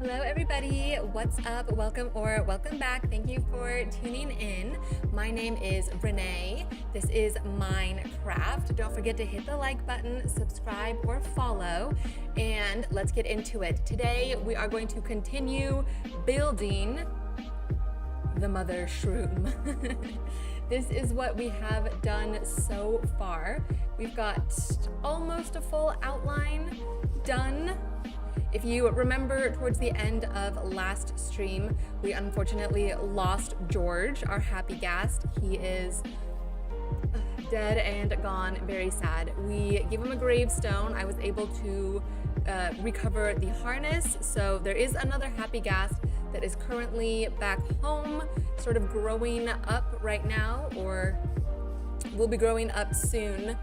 Hello everybody, what's up? Welcome or welcome back. Thank you for tuning in. My name is Renee. This is Minecraft. Don't forget to hit the like button, subscribe or follow, and let's get into it. Today we are going to continue building the mother shroom. This is what we have done so far. We've got almost a full outline done. If you remember, towards the end of last stream, we unfortunately lost George, our happy ghast. He is dead and gone, very sad. We gave him a gravestone. I was able to recover the harness, so there is another happy ghast that is currently back home, sort of growing up right now, or will be growing up soon.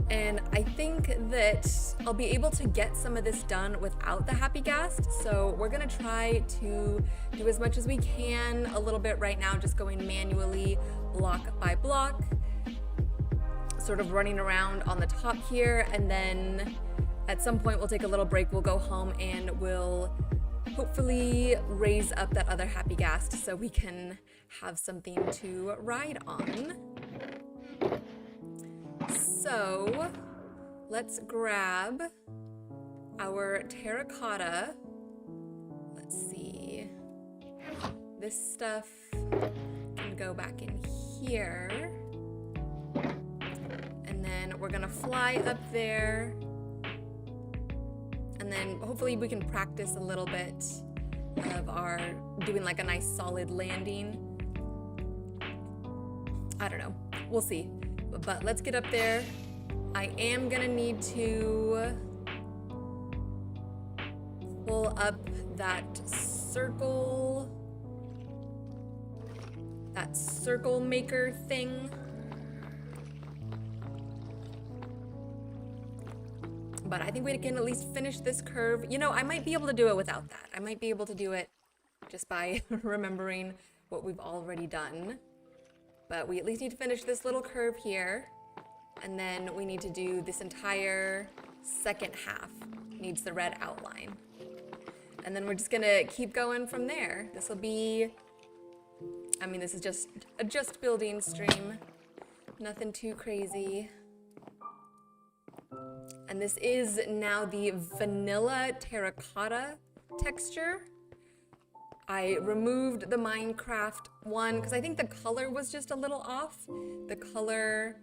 And I think that I'll be able to get some of this done without the happy ghast. So we're gonna try to do as much as we can a little bit right now, just going manually block by block, sort of running around on the top here. And then at some point we'll take a little break, we'll go home and we'll hopefully raise up that other happy ghast so we can have something to ride on. So let's grab our terracotta. Let's see. This stuff can go back in here. And then we're gonna fly up there. And then hopefully we can practice a little bit of our doing like a nice solid landing. I don't know, we'll see. But let's get up there. I am gonna need to pull up that circle maker thing. But I think we can at least finish this curve. You know, I might be able to do it without that. I might be able to do it just by remembering what we've already done. But we at least need to finish this little curve here, and then we need to do this entire second half. Needs the red outline. And then we're just gonna keep going from there. This will be, I mean, this is just a just building stream. Nothing too crazy. And this is now the vanilla terracotta texture. I removed the Minecraft one because I think the color was just a little off. The color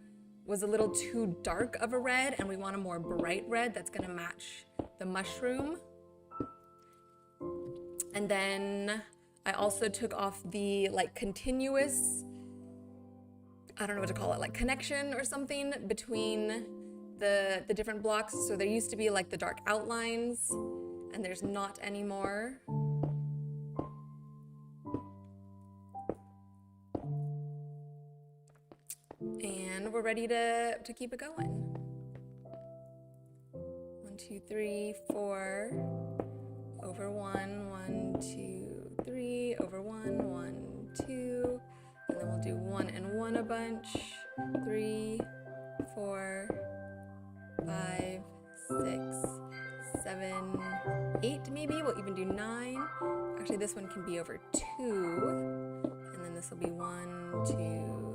was a little too dark of a red, and we want a more bright red that's gonna match the mushroom. And then I also took off the like continuous, I don't know what to call it, like connection or something between the different blocks. So there used to be like the dark outlines, and there's not anymore. And we're ready to keep it going. 1, 2, 3, 4, over 1, 1, 2, 3, over 1, 1, 2, and then we'll do 1 and 1 a bunch, 3, 4, 5, 6, 7, 8 maybe, we'll even do 9. Actually, this one can be over 2, and then this will be 1, 2,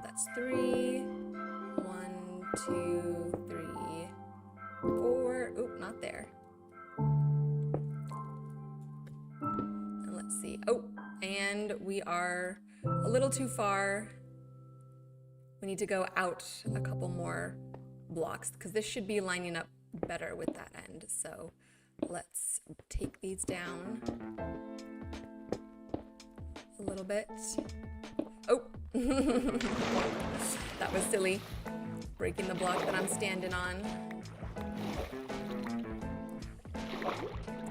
that's 3, 1, 2, 3, 4. Oop, not there. And let's see. Oh, and we are a little too far. We need to go out a couple more blocks because this should be lining up better with that end. So let's take these down a little bit. Oh. That was silly, breaking the block that I'm standing on.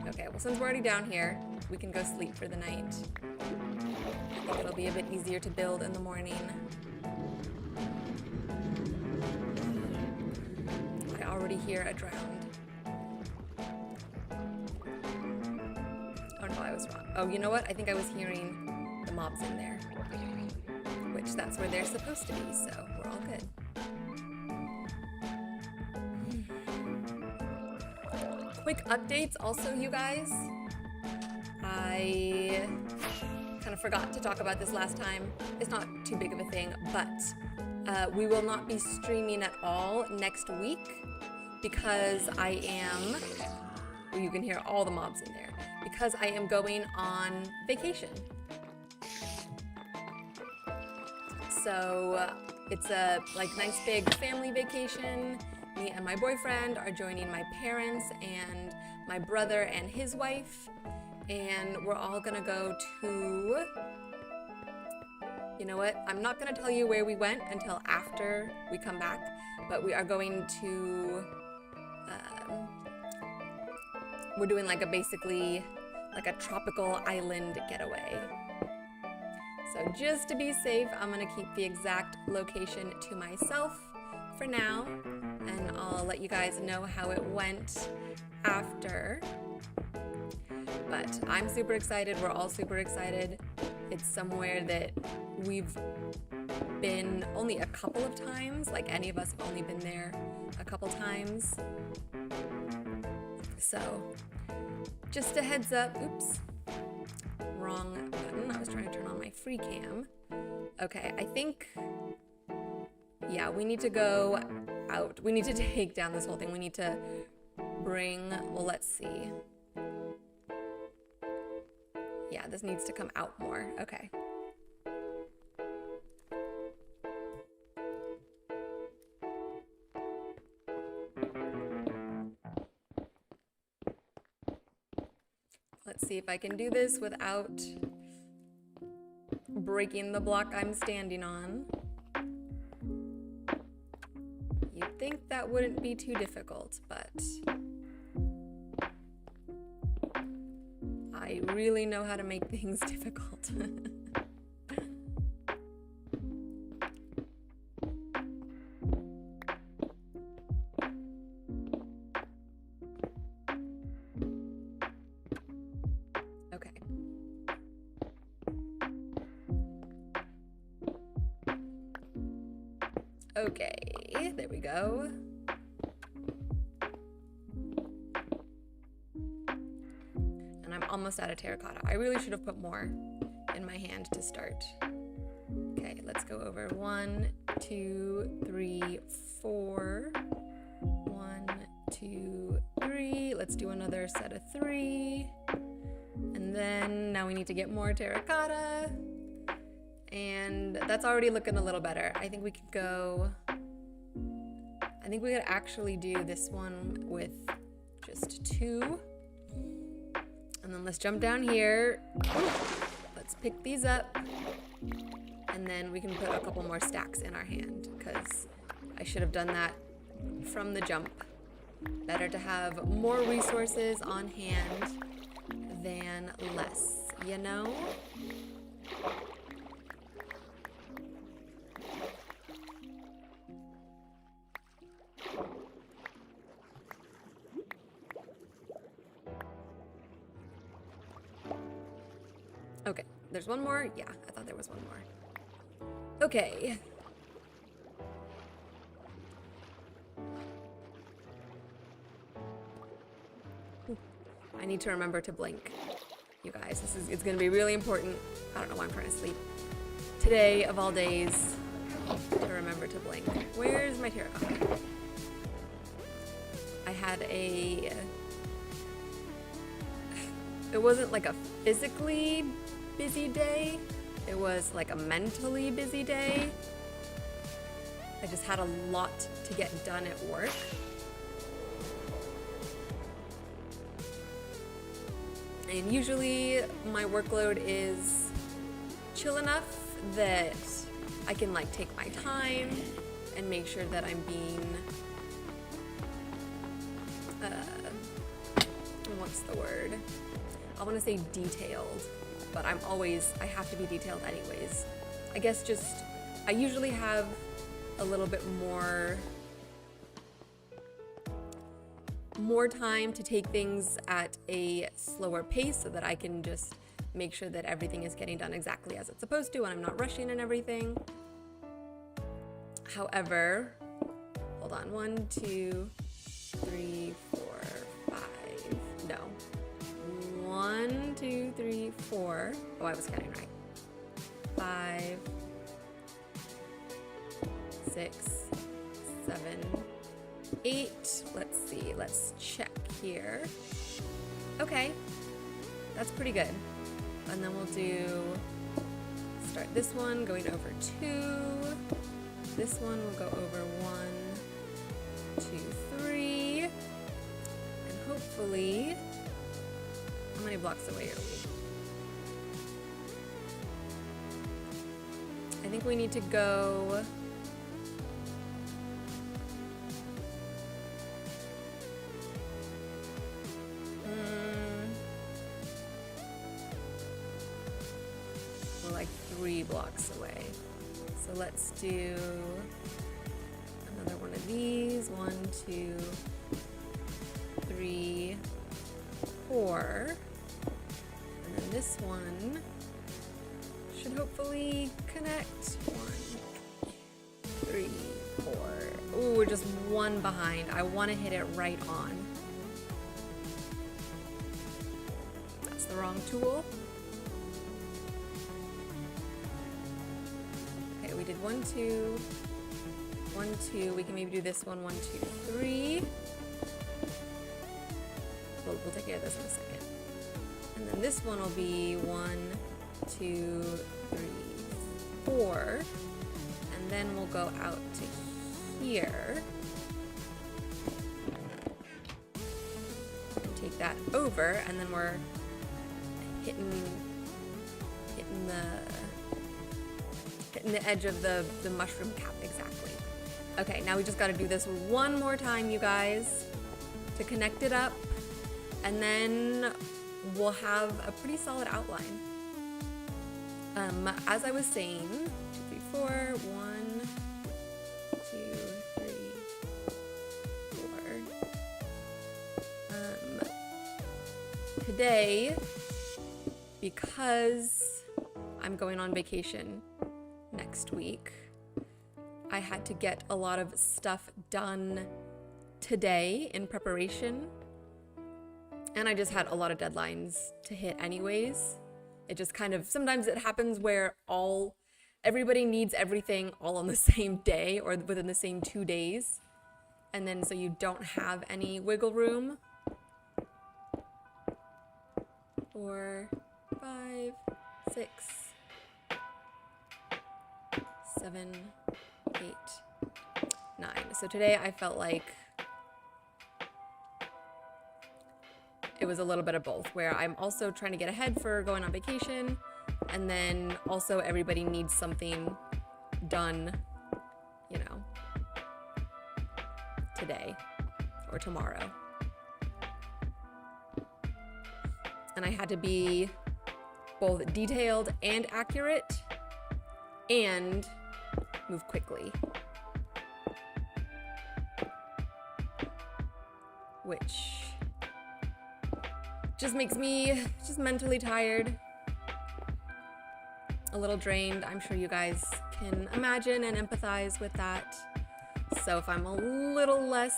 Okay, well, since we're already down here, we can go sleep for the night. I think it'll be a bit easier to build in the morning. I already hear a drowned. Oh no, I was wrong. Oh, you know what? I think I was hearing the mobs in there. Which that's where they're supposed to be, so we're all good. Quick updates also, you guys. forgot to talk about this last time. It's not too big of a thing, but we will not be streaming at all next week because I am, well, you can hear all the mobs in there, because I am going on vacation. So it's a nice big family vacation. Me and my boyfriend are joining my parents and my brother and his wife, and we're all gonna go to, you know what, I'm not gonna tell you where we went until after we come back, but we are going to, we're doing basically a tropical island getaway. So just to be safe, I'm gonna keep the exact location to myself for now, and I'll let you guys know how it went after. But I'm super excited, we're all super excited. It's somewhere that we've been only a couple of times, any of us have only been there a couple times. So, just a heads up, oops, wrong button. I was trying to turn on my free cam. Okay, I think, yeah, we need to go out. We need to take down this whole thing. We need to bring, well, let's see. Yeah, this needs to come out more. Okay. Let's see if I can do this without breaking the block I'm standing on. You'd think that wouldn't be too difficult, but I really know how to make things difficult. Okay, there we go. And I'm almost out of terracotta. I really should have put more in my hand to start. Okay, let's go over 1, 2, 3, 4. 1, 2, 3. Let's do another set of 3. And then now we need to get more terracotta. And that's already looking a little better. I think we could go, I think we could actually do this one with just 2. And then let's jump down here. Let's pick these up. And then we can put a couple more stacks in our hand, because I should have done that from the jump. Better to have more resources on hand than less, you know? Okay, there's one more? Yeah, I thought there was one more. Okay. I need to remember to blink, you guys. It's gonna be really important. I don't know why I'm trying to sleep. Today, of all days, to remember to blink. Where's my terracotta? I had it wasn't like a physically busy day. It was like a mentally busy day. I just had a lot to get done at work. And usually my workload is chill enough that I can take my time and make sure that I'm being, what's the word? I want to say detailed, but I have to be detailed anyways. I guess I usually have a little bit more time to take things at a slower pace so that I can just make sure that everything is getting done exactly as it's supposed to and I'm not rushing and everything. However, hold on, 1, 2, 3, 4, 5, no. 1, 2, 3, 4. Oh, I was counting right. 5, 6, 7, 8. Let's see, let's check here. Okay, that's pretty good. And then we'll do, start this one going over 2. This one will go over 1, 2, 3. And hopefully, how many blocks away are we? I think we need to go we're like 3 blocks away. So let's do another one of these. 1, 2, 3, 4. And then this one should hopefully connect. 1, 3, 4. Ooh, we're just 1 behind. I want to hit it right on. That's the wrong tool. Okay, we did 1, 2, 1, 2. We can maybe do this one. 1, 2, 3. We'll take care of this in a second. And then this one will be 1, 2, 3, 4. And then we'll go out to here. And take that over, and then we're hitting the edge of the mushroom cap, exactly. Okay, now we just gotta do this one more time, you guys, to connect it up, and then we'll have a pretty solid outline. As I was saying, 2, 3, 4, 1, 2, 3, 4. Today, because I'm going on vacation next week, I had to get a lot of stuff done today in preparation, and I just had a lot of deadlines to hit anyways. It just kind of, sometimes it happens where everybody needs everything all on the same day or within the same 2 days. And then so you don't have any wiggle room. 4, 5, 6, 7, 8, 9. So today I felt like it was a little bit of both, where I'm also trying to get ahead for going on vacation, and then also everybody needs something done, you know, today or tomorrow. And I had to be both detailed and accurate and move quickly, which just makes me just mentally tired, a little drained. I'm sure you guys can imagine and empathize with that. So if I'm a little less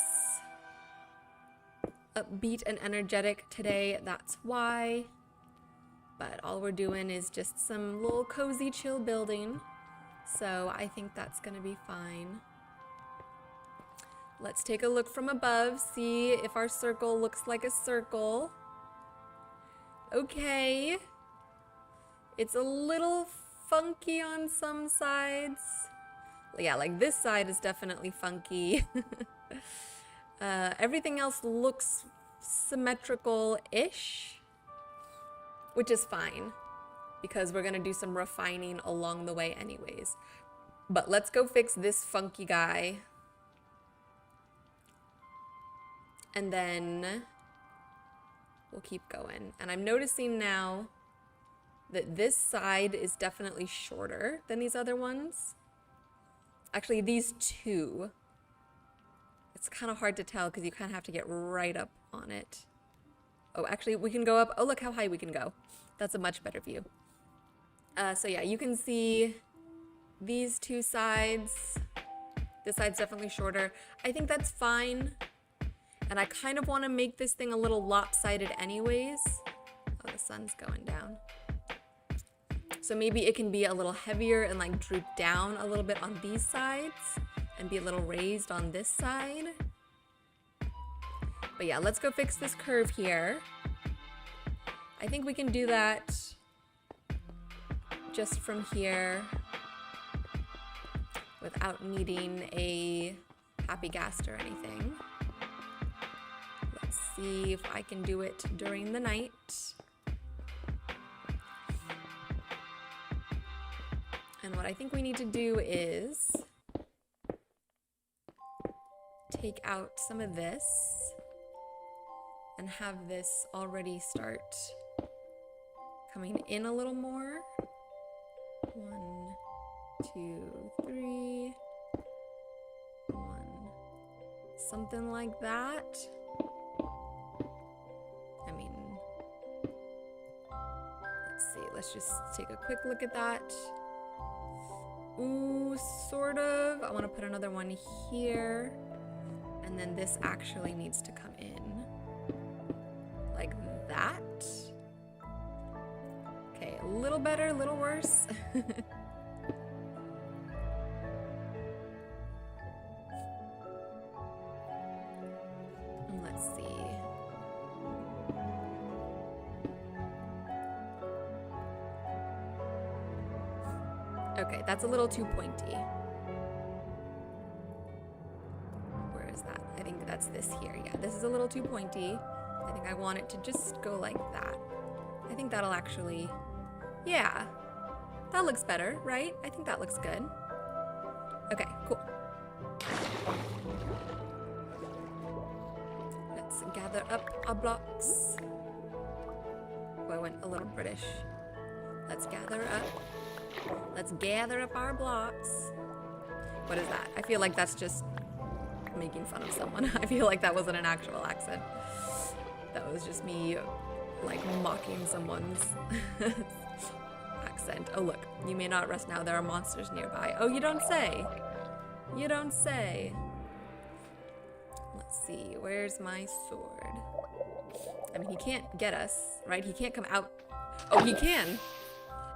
upbeat and energetic today, that's why. But all we're doing is just some little cozy chill building. So I think that's gonna be fine. Let's take a look from above, see if our circle looks like a circle. Okay, it's a little funky on some sides. Yeah, like this side is definitely funky. Everything else looks symmetrical-ish, which is fine because we're gonna do some refining along the way anyways. But let's go fix this funky guy. And then we'll keep going. And I'm noticing now that this side is definitely shorter than these other ones. Actually, these two. It's kind of hard to tell because you kind of have to get right up on it. Oh, actually, we can go up. Oh, look how high we can go. That's a much better view. So yeah, you can see these two sides. This side's definitely shorter. I think that's fine. And I kind of want to make this thing a little lopsided anyways. Oh, the sun's going down. So maybe it can be a little heavier and like droop down a little bit on these sides and be a little raised on this side. But yeah, let's go fix this curve here. I think we can do that just from here without needing a happy ghast or anything. Let's see if I can do it during the night. And what I think we need to do is take out some of this and have this already start coming in a little more. 1, 2, 3, 1, something like that. I mean, let's see, let's just take a quick look at that. Ooh, sort of. I want to put another one here, and then this actually needs to come in like that. Okay, a little better, a little worse. Let's see. Okay, that's a little too pointy. Where is that? I think that's this here. Yeah, this is a little too pointy. I think I want it to just go like that. I think that'll actually, yeah, that looks better, right? I think that looks good. Okay, cool. Let's gather up our blocks. Oh, I went a little British. Let's gather up our blocks. What is that? I feel like that's just making fun of someone. I feel like that wasn't an actual accent. That was just me like mocking someone's accent. Oh look, you may not rest now, there are monsters nearby. Oh, you don't say. You don't say. Let's see, where's my sword? I mean, he can't get us, right? He can't come out. Oh, he can.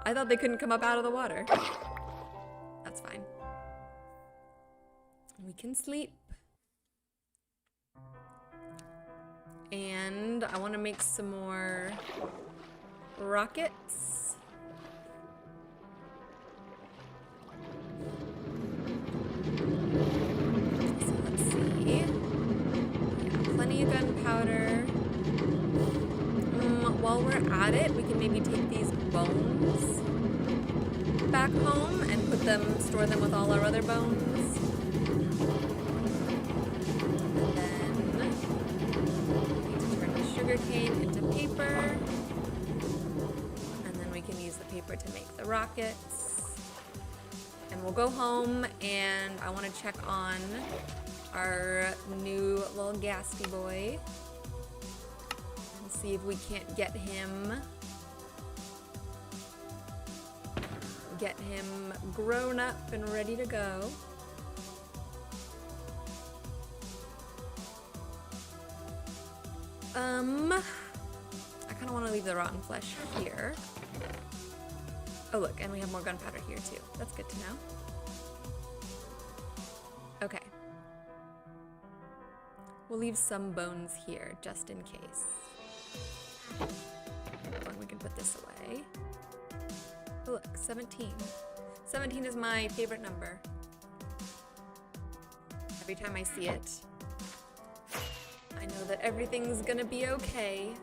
I thought they couldn't come up out of the water. That's fine. We can sleep. And I want to make some more rockets. So let's see. Plenty of gunpowder. While we're at it, we can maybe take these bones back home and put them, store them with all our other bones. And then we need to turn the sugarcane into paper. And then we can use the paper to make the rockets. And we'll go home and I want to check on our new little ghasty boy. See if we can't get him grown up and ready to go. I kind of want to leave the rotten flesh here. Oh look, and we have more gunpowder here too. That's good to know. Okay. We'll leave some bones here just in case. And we can put this away. Oh look, 17. 17 is my favorite number. Every time I see it, I know that everything's gonna be okay.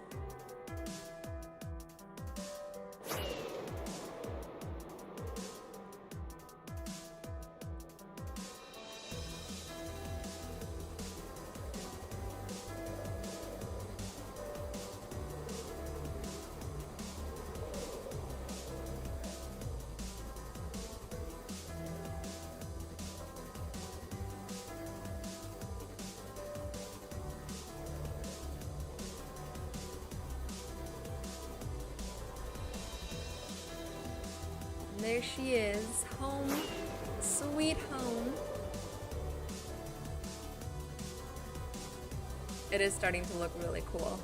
There she is, home, sweet home. It is starting to look really cool,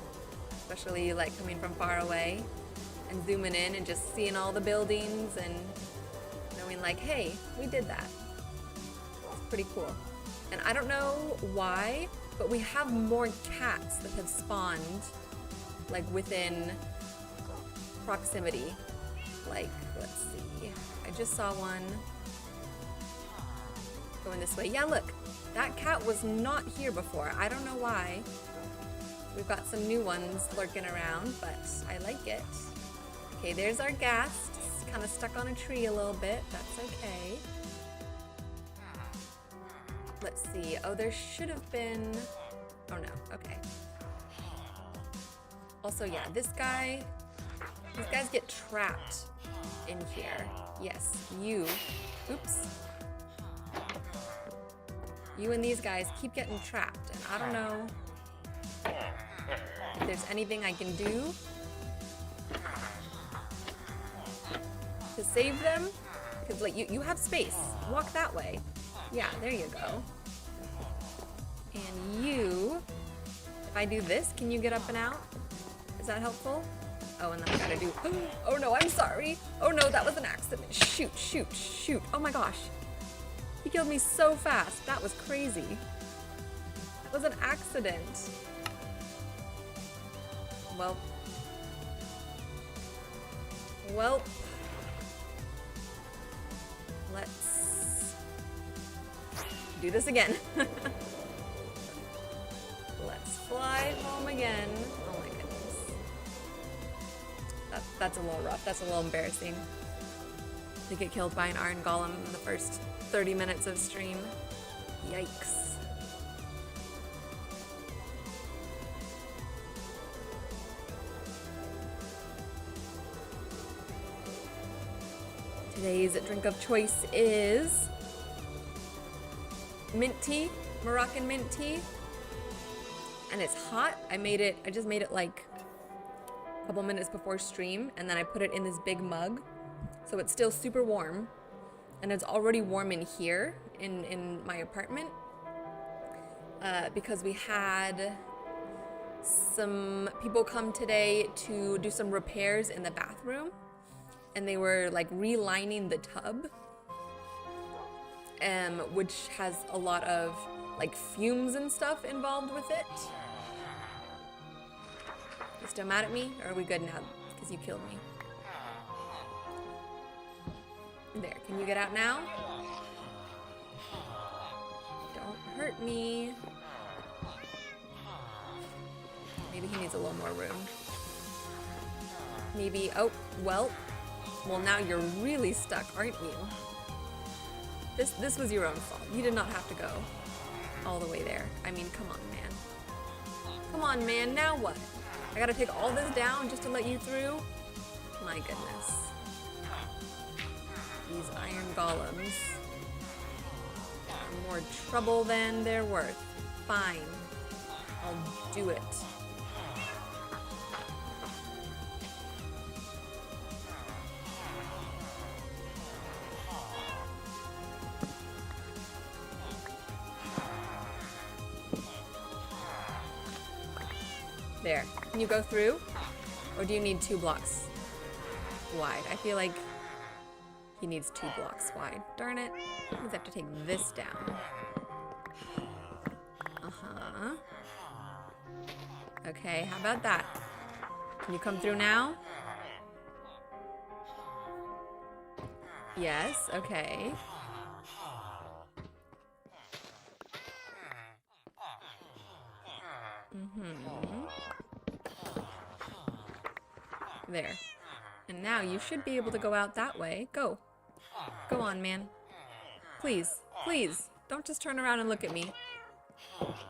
especially like coming from far away and zooming in and just seeing all the buildings and knowing like, hey, we did that. It's pretty cool. And I don't know why, but we have more cats that have spawned like within proximity. Like, let's see. I just saw one going this way. Yeah, look, that cat was not here before. I don't know why. We've got some new ones lurking around, but I like it. Okay, there's our ghast. It's kind of stuck on a tree a little bit. That's okay. Let's see. Oh, there should have been... Oh no, okay. Also, yeah, these guys get trapped in here. Yes, you. Oops. You and these guys keep getting trapped, and I don't know if there's anything I can do to save them. Because like you have space. Walk that way. Yeah, there you go. And you, if I do this, can you get up and out? Is that helpful? Oh, and then I gotta do, oh no, I'm sorry. Oh no, that was an accident. Shoot, shoot, shoot. Oh my gosh. He killed me so fast. That was crazy. That was an accident. Well. Let's do this again. Let's fly home again. Oh my goodness. That's a little rough. That's a little embarrassing. To get killed by an iron golem in the first 30 minutes of stream. Yikes. Today's drink of choice is mint tea, Moroccan mint tea. And it's hot. I just made it like a couple minutes before stream, and then I put it in this big mug. So it's still super warm, and it's already warm in here in my apartment because we had some people come today to do some repairs in the bathroom, and they were like relining the tub, which has a lot of like fumes and stuff involved with it. You still mad at me, or are we good now because you killed me? There, can you get out now? Don't hurt me. Maybe he needs a little more room. Maybe, oh, well now you're really stuck, aren't you? This was your own fault. You did not have to go all the way there. I mean, come on, man. Come on, man, now what? I gotta take all this down just to let you through? My goodness. These iron golems are more trouble than they're worth. Fine. I'll do it. There. Can you go through? Or do you need 2 blocks wide? I feel like he needs 2 blocks wide. Darn it. I have to take this down. Uh-huh. Okay, how about that? Can you come through now? Yes, okay. There. And now you should be able to go out that way. Go. Go on, man. Please. Please. Don't just turn around and look at me.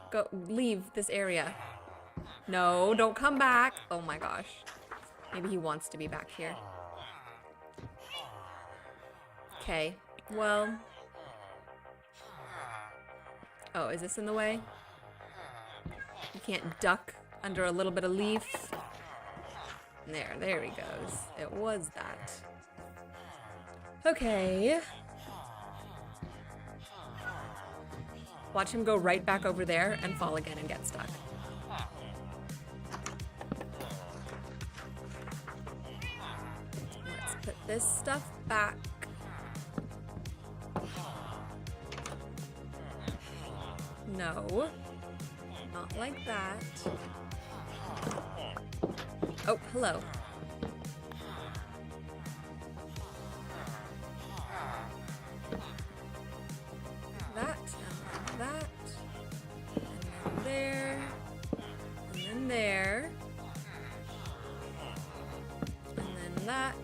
Go. Leave this area. No, don't come back. Oh my gosh. Maybe he wants to be back here. Okay. Well. Oh, is this in the way? You can't duck under a little bit of leaf. There he goes. It was that. Okay. Watch him go right back over there and fall again and get stuck. this stuff back. No, not like that. Oh, hello. That, and that, and then there, and then there, and then that,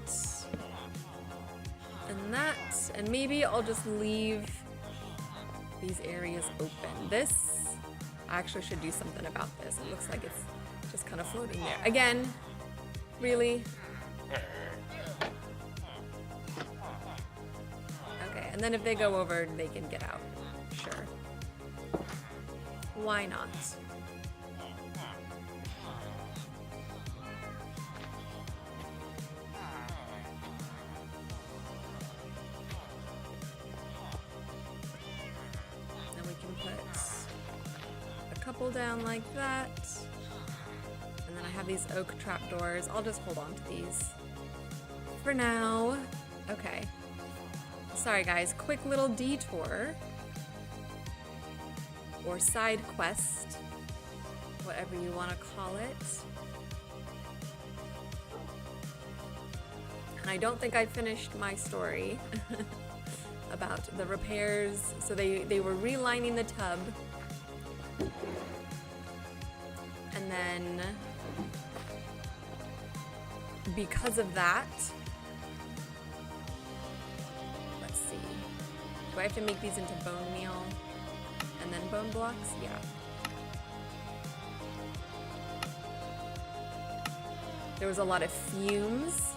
and that, and maybe I'll just leave these areas open. This, I actually should do something about this. It looks like it's just kind of floating there. Again, really? Okay, and then if they go over, they can get out. Sure. Why not? Then we can put a couple down like that. And then I have these oak trapdoors. I'll just hold on to these for now. Okay. Sorry guys, quick little detour. Or side quest, whatever you want to call it. And I don't think I finished my story about the repairs. So they were relining the tub. And then because of that, let's see. Do I have to make these into bone meal? And then bone blocks? Yeah. There was a lot of fumes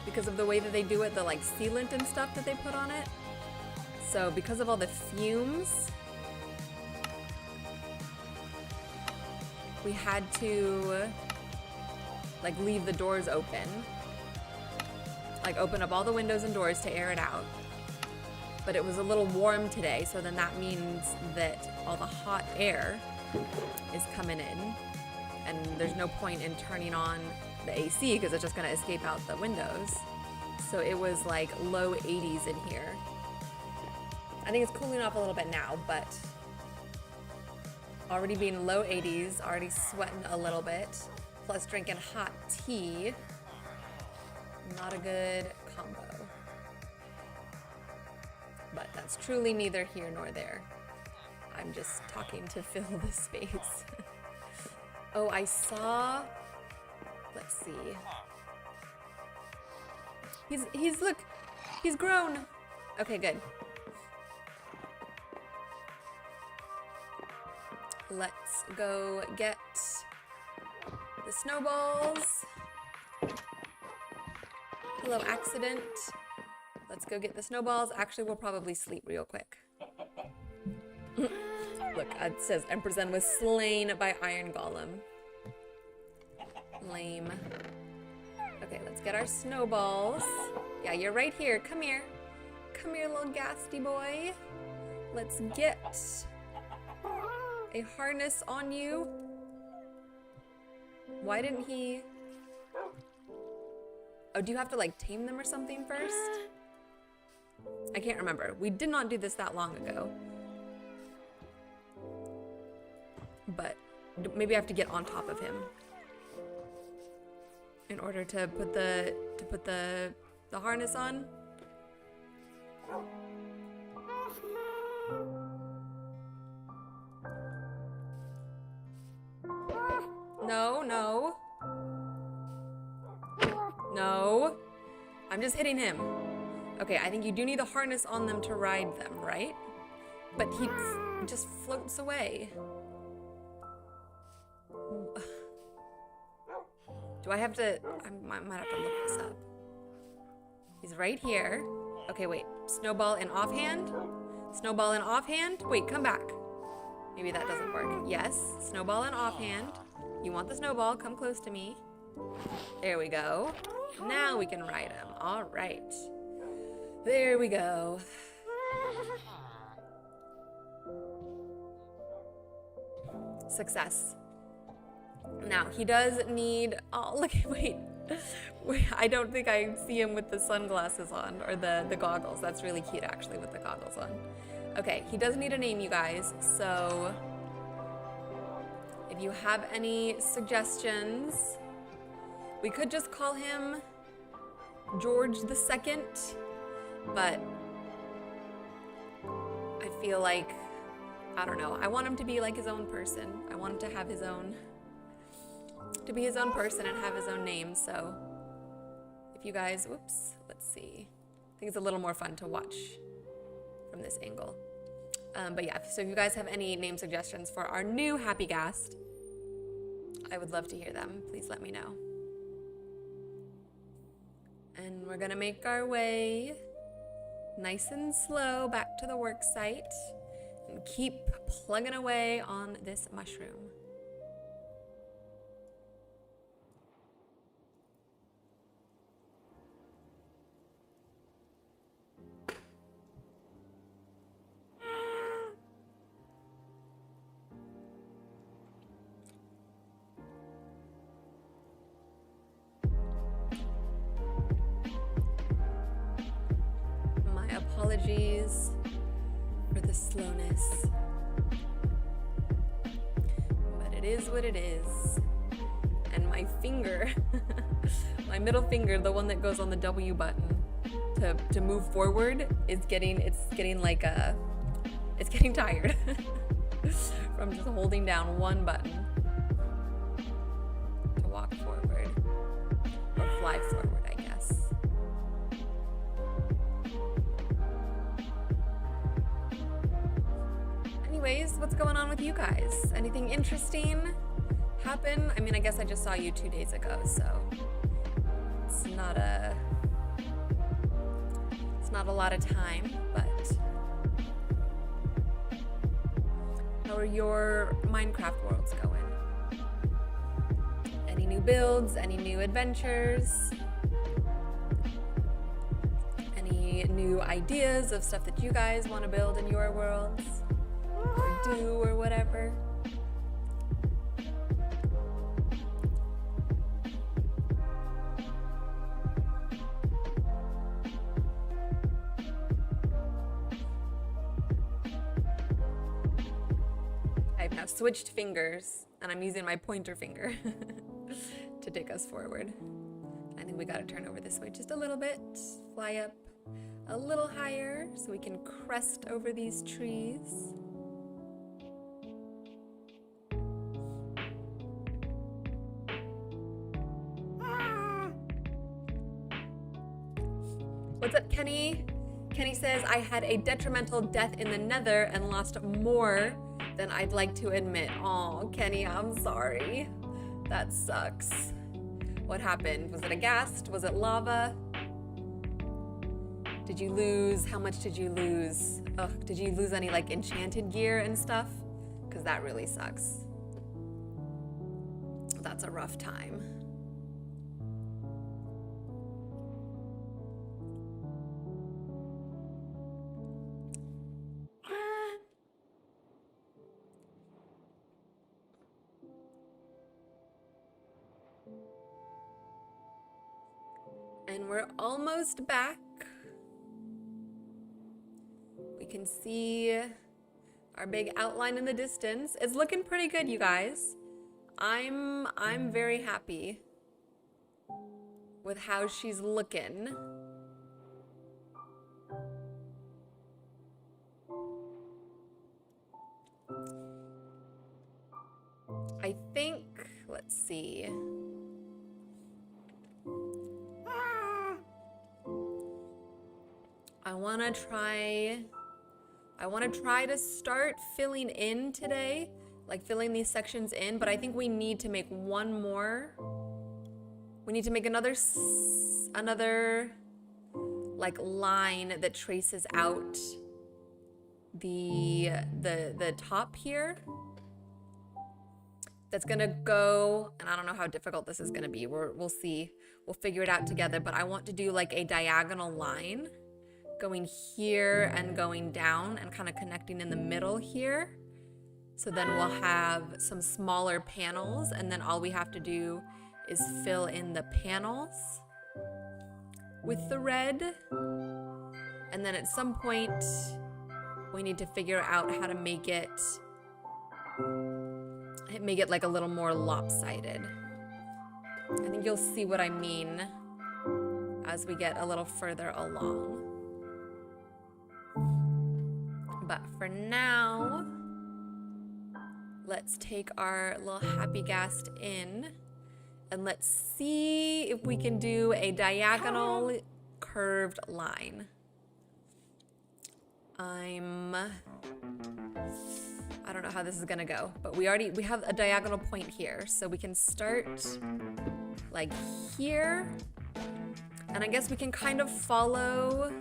because of the way that they do it, the like sealant and stuff that they put on it. So because of all the fumes, we had to like leave the doors open. Like open up all the windows and doors to air it out. But it was a little warm today, so then that means that all the hot air is coming in, and there's no point in turning on the AC because it's just gonna escape out the windows. So it was like low 80s in here. I think it's cooling off a little bit now, but already being low 80s, already sweating a little bit, plus drinking hot tea. Not a good combo. But that's truly neither here nor there. I'm just talking to fill the space. Oh, I saw, let's see. Look, he's grown. Okay, good. Let's go get the snowballs. Hello, accident. Let's go get the snowballs. Actually, we'll probably sleep real quick. Look, it says Emperor's End was slain by Iron Golem. Lame. Okay, let's get our snowballs. Yeah, you're right here. Come here. Come here, little ghasty boy. Let's get a harness on you. Why didn't he... Oh, do you have to like tame them or something first? I can't remember. We did not do this that long ago. But maybe I have to get on top of him in order to put the harness on. No, no. No. I'm just hitting him. Okay, I think you do need a harness on them to ride them, right? But he just floats away. Do I have to... I might have to look this up. He's right here. Okay, wait. Snowball in offhand? Snowball in offhand? Wait, come back. Maybe that doesn't work. Yes, snowball in offhand. You want the snowball, come close to me. There we go. Now we can ride him. All right. There we go. Success. Now, he does need... Oh, look, wait. I don't think I see him with the sunglasses on, or the goggles. That's really cute, actually, with the goggles on. Okay, he does need a name, you guys, so if you have any suggestions, we could just call him George II, but I feel like, I don't know, I want him to be like his own person. I want him to have his own, to be his own person and have his own name, so if you guys, whoops, let's see. I think it's a little more fun to watch from this angle. But yeah, so if you guys have any name suggestions for our new happy ghast, I would love to hear them. Please let me know. And we're gonna make our way nice and slow back to the work site and keep plugging away on this mushroom. Apologies for the slowness, but it is what it is. And my finger, my middle finger, the one that goes on the W button to move forward, is getting tired from just holding down one button to walk forward or fly forward, I guess. Anyways, what's going on with you guys? Anything interesting happen? I mean, I guess I just saw you 2 days ago, so it's not a lot of time, but how are your Minecraft worlds going? Any new builds? Any new adventures? Any new ideas of stuff that you guys want to build in your worlds? Or do, or whatever. I've now switched fingers, and I'm using my pointer finger to take us forward. I think we gotta turn over this way just a little bit, fly up a little higher so we can crest over these trees. What's up, Kenny? Kenny says, I had a detrimental death in the nether and lost more than I'd like to admit. Aw, Kenny, I'm sorry. That sucks. What happened? Was it a ghast? Was it lava? Did you lose? How much did you lose? Ugh, did you lose any like enchanted gear and stuff? Because that really sucks. That's a rough time. And we're almost back. We can see our big outline in the distance. It's looking pretty good, you guys. I'm very happy with how she's looking. I think, let's see. I want to try to start filling in today, like filling these sections in, but I think we need to make one more. We need to make another like line that traces out the top here. That's gonna go, and I don't know how difficult this is gonna be. We'll see. We'll figure it out together, but I want to do like a diagonal line going here and going down and kind of connecting in the middle here. So then we'll have some smaller panels, and then all we have to do is fill in the panels with the red. And then at some point, we need to figure out how to make it like a little more lopsided. I think you'll see what I mean as we get a little further along. But for now, let's take our little happy guest in and let's see if we can do a diagonal curved line. I don't know how this is gonna go, but we have a diagonal point here, so we can start like here, and I guess we can kind of follow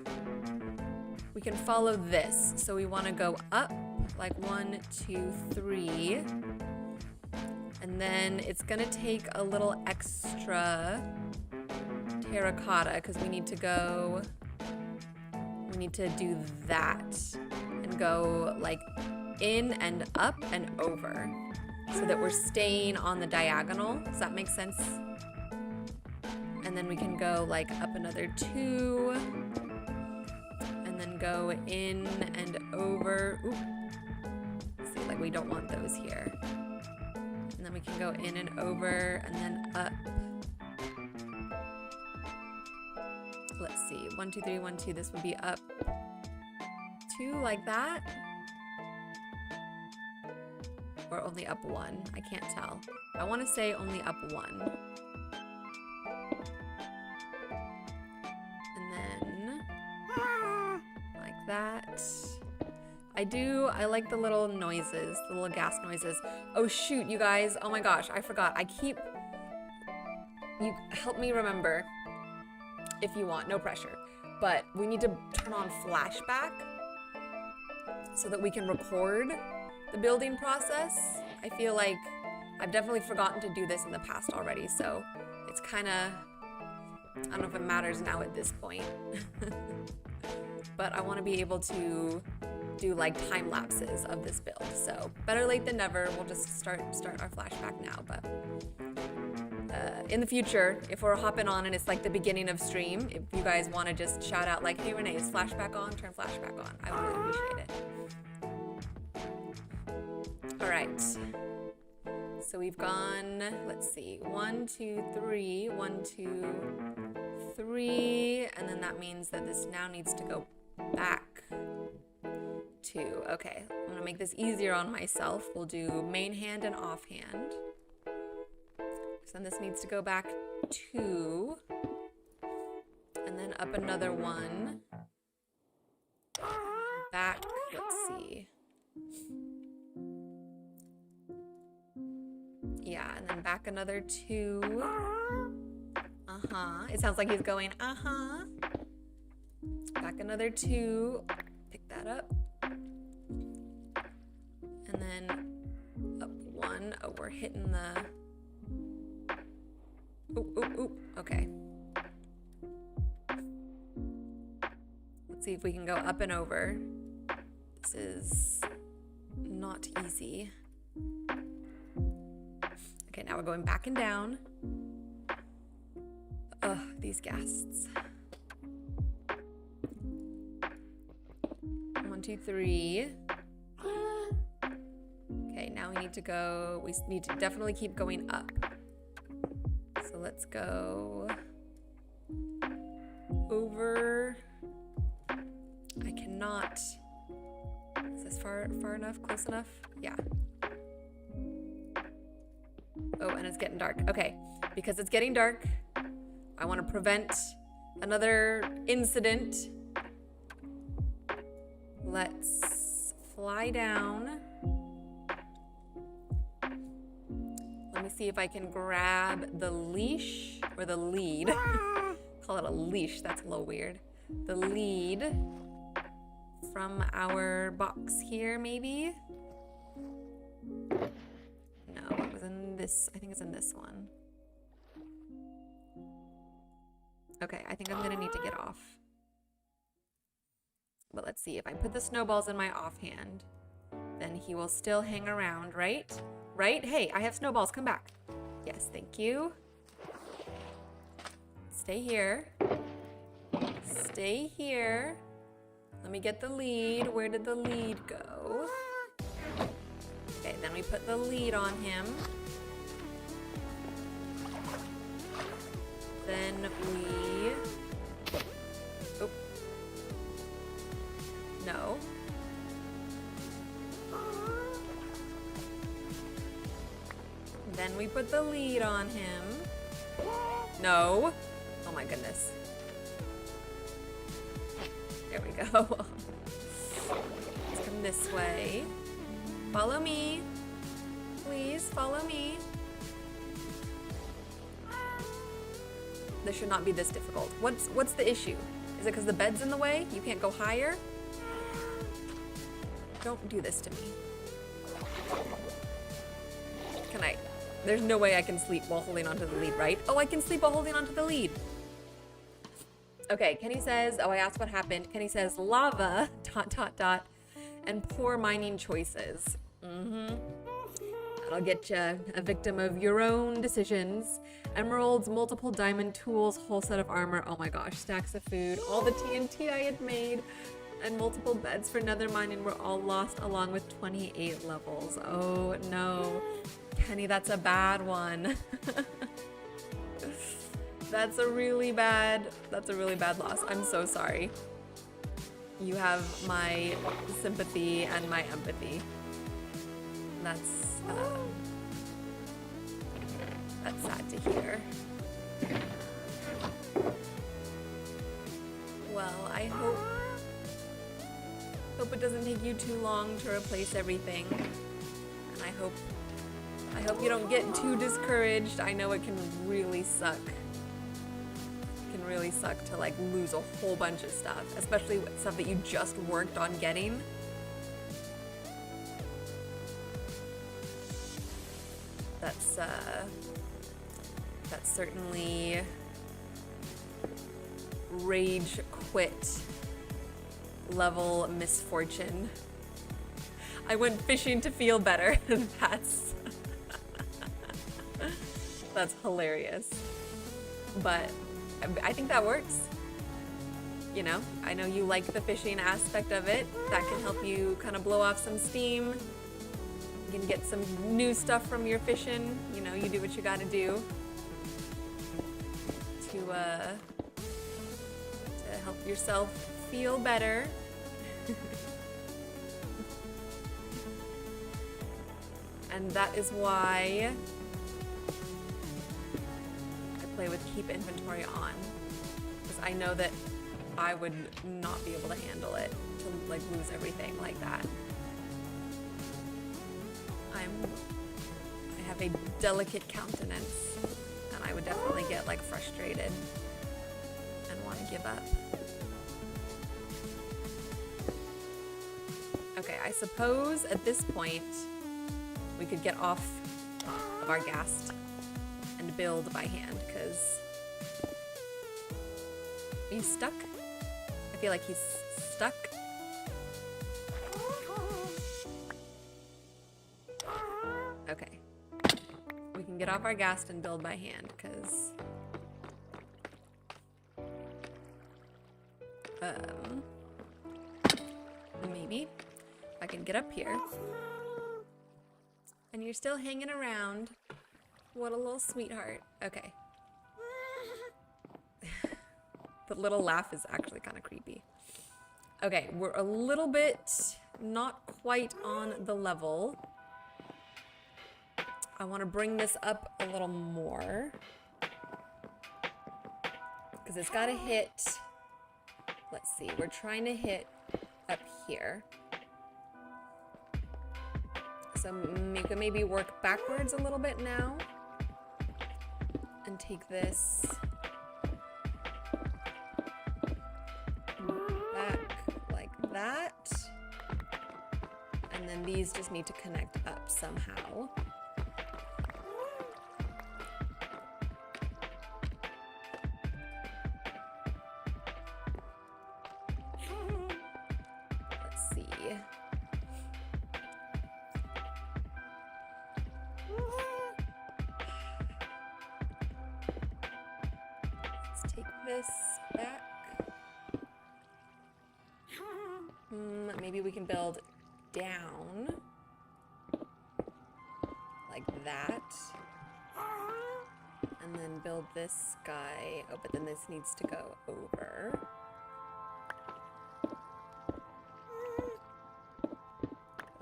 this. So we want to go up like 1, 2, 3, and then it's gonna take a little extra terracotta because we need to do that and go like in and up and over so that we're staying on the diagonal. Does that make sense? And then we can go like up another 2 and then go in and over. Ooh. See, like we don't want those here. And then we can go in and over and then up. Let's see, 1, 2, 3, 1, 2. This would be up 2 like that. Or only up 1, I can't tell. I want to say only up 1. And then, like that. I like the little noises, the little gas noises. Oh shoot, you guys, oh my gosh, I forgot. You help me remember if you want, no pressure. But we need to turn on flashback so that we can record the building process. I feel like I've definitely forgotten to do this in the past already, so it's kind of, I don't know if it matters now at this point. But I want to be able to do like time lapses of this build, so better late than never. We'll just start our flashback now, but in the future, if we're hopping on and it's like the beginning of stream, if you guys want to just shout out like, hey Renee, is flashback on? Turn flashback on. I would really appreciate it. All right, so we've gone, let's see, 1, 2, 3, 1, 2, 3, and then that means that this now needs to go back 2. Okay, I'm gonna make this easier on myself. We'll do main hand and off hand. So then this needs to go back 2, and then up another 1, back, let's see. Yeah, and then back another 2. It sounds like he's going, Back another 2. Pick that up. And then up 1. Oh, we're hitting the... Ooh. Okay. Let's see if we can go up and over. This is not easy. Okay, now we're going back and down. Ugh, these guests. 1, 2, 3. Okay, now we need to go, we need to definitely keep going up. So let's go over. I cannot. Is this far enough? Close enough? Yeah. Oh, and it's getting dark. Okay, because it's getting dark, I want to prevent another incident. Let's fly down. Let me see if I can grab the leash or the lead. Call it a leash, that's a little weird. The lead from our box here, maybe? No, it was in this, I think it's in this one. Okay, I think I'm gonna need to get off. But let's see, if I put the snowballs in my offhand, then he will still hang around, right? Right? Hey, I have snowballs, come back. Yes, thank you. Stay here. Stay here. Let me get the lead. Where did the lead go? Okay, then we put the lead on him. Then we... Oh. No. Then we put the lead on him. No. Oh my goodness. There we go. Let's come this way. Follow me. Please follow me. This should not be this difficult. What's the issue? Is it because the bed's in the way? You can't go higher? Don't do this to me. Can I? There's no way I can sleep while holding onto the lead, right? Oh, I can sleep while holding onto the lead. Okay, Kenny says, oh, I asked what happened. Kenny says, lava, ... and poor mining choices. That'll get you a victim of your own decisions. Emeralds, multiple diamond tools, whole set of armor. Oh my gosh, stacks of food, all the TNT I had made, and multiple beds for nether mining were all lost along with 28 levels. Oh no. Kenny, that's a bad one. That's a really bad loss. I'm so sorry. You have my sympathy and my empathy. That's sad to hear. Well, I hope it doesn't take you too long to replace everything. And I hope you don't get too discouraged. I know it can really suck. It can really suck to like lose a whole bunch of stuff, especially with stuff that you just worked on getting. That's certainly rage quit level misfortune. I went fishing to feel better. That's hilarious. But I think that works. You know, I know you like the fishing aspect of it. That can help you kind of blow off some steam. You can get some new stuff from your fishing. You know, you do what you gotta do to help yourself feel better. And that is why I play with keep inventory on, because I know that I would not be able to handle it, to like lose everything like that. I have a delicate countenance, and I would definitely get like frustrated and want to give up. Okay, I suppose at this point we could get off of our ghast and build by hand, because... Are you stuck? I feel like he's stuck. Okay. We can get off our ghast and build by hand, because... maybe. I can get up here. And you're still hanging around. What a little sweetheart. Okay. The little laugh is actually kind of creepy. Okay, we're a little bit not quite on the level. I want to bring this up a little more, because it's got to hit, let's see, we're trying to hit up here. So you can maybe work backwards a little bit now and take this back like that. And then these just need to connect up somehow. this back. Maybe we can build down like that. And then build this guy. Oh, but then this needs to go over.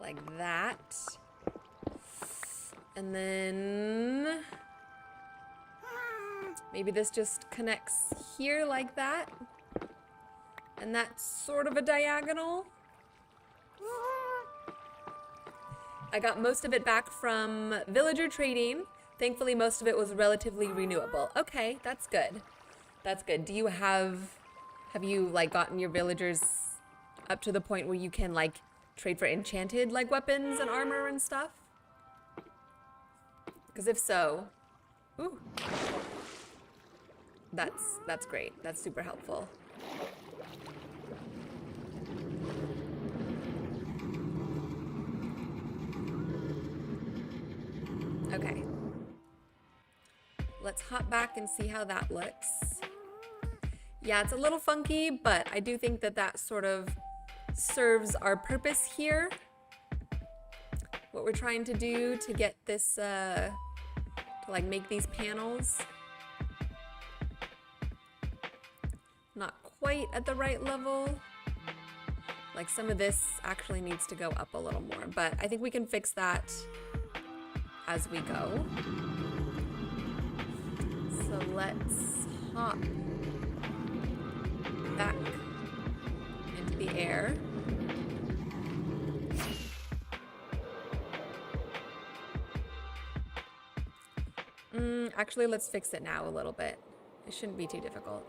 Like that. And then maybe this just connects here like that. And that's sort of a diagonal. I got most of it back from villager trading. Thankfully, most of it was relatively renewable. Okay, that's good. That's good. Do you have you like gotten your villagers up to the point where you can like trade for enchanted like weapons and armor and stuff? Because if so, ooh, that's great. That's super helpful. Okay. Let's hop back and see how that looks. Yeah, it's a little funky, but I do think that that sort of serves our purpose here. What we're trying to do to get this, to like make these panels. Not quite at the right level. Like some of this actually needs to go up a little more, but I think we can fix that as we go. So let's hop back into the air. Actually, let's fix it now a little bit. It shouldn't be too difficult.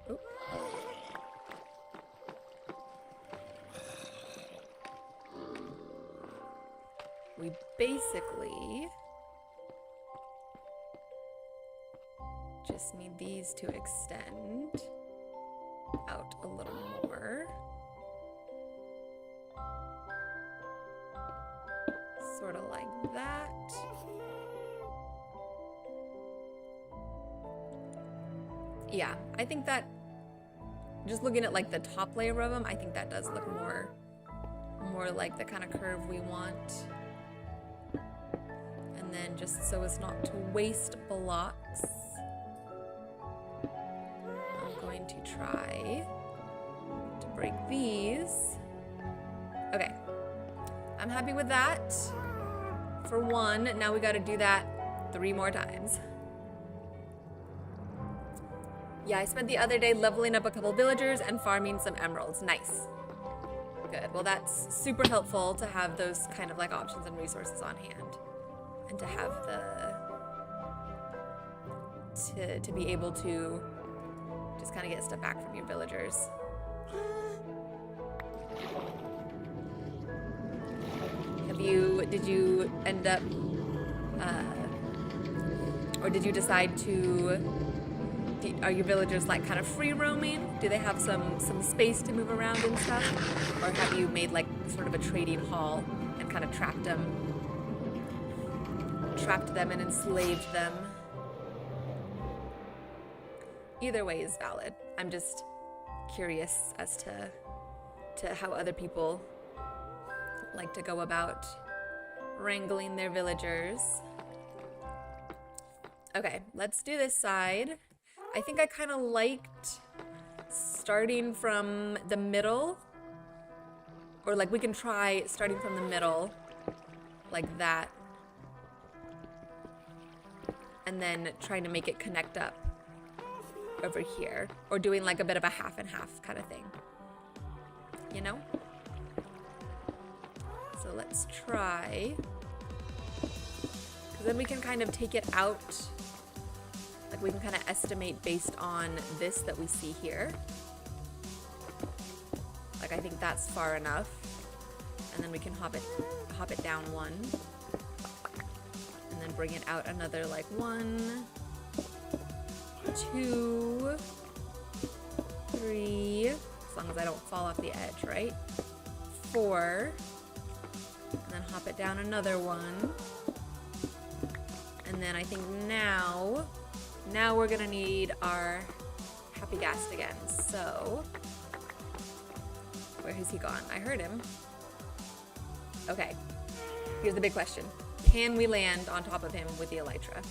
Oop. We basically just need these to extend out a little more. Sort of like that. Yeah, I think that just looking at like the top layer of them, I think that does look more like the kind of curve we want. And then just so as not to waste blocks, I'm going to try to break these. Okay, I'm happy with that for one. Now we got to do that 3 more times. Yeah, I spent the other day leveling up a couple villagers and farming some emeralds. Nice. Good. Well, that's super helpful to have those kind of like options and resources on hand. And to have to be able to just kind of get stuff back from your villagers. Did you end up, or did you decide to, are your villagers like kind of free roaming? Do they have some space to move around and stuff? Or have you made like sort of a trading hall and kind of trapped them and enslaved them? Either way is valid. I'm just curious as to how other people like to go about wrangling their villagers. Okay, let's do this side. I think I kind of liked starting from the middle, or like we can try starting from the middle like that, and then trying to make it connect up over here, or doing like a bit of a half and half kind of thing, you know? So let's try, because then we can kind of take it out. Like we can kind of estimate based on this that we see here. Like I think that's far enough. And then we can hop it down 1. And then bring it out another like 1, 2, 3, as long as I don't fall off the edge, right? 4, and then hop it down another 1. And then I think now Now we're gonna need our happy ghast again. So, where has he gone? I heard him. Okay, here's the big question. Can we land on top of him with the elytra?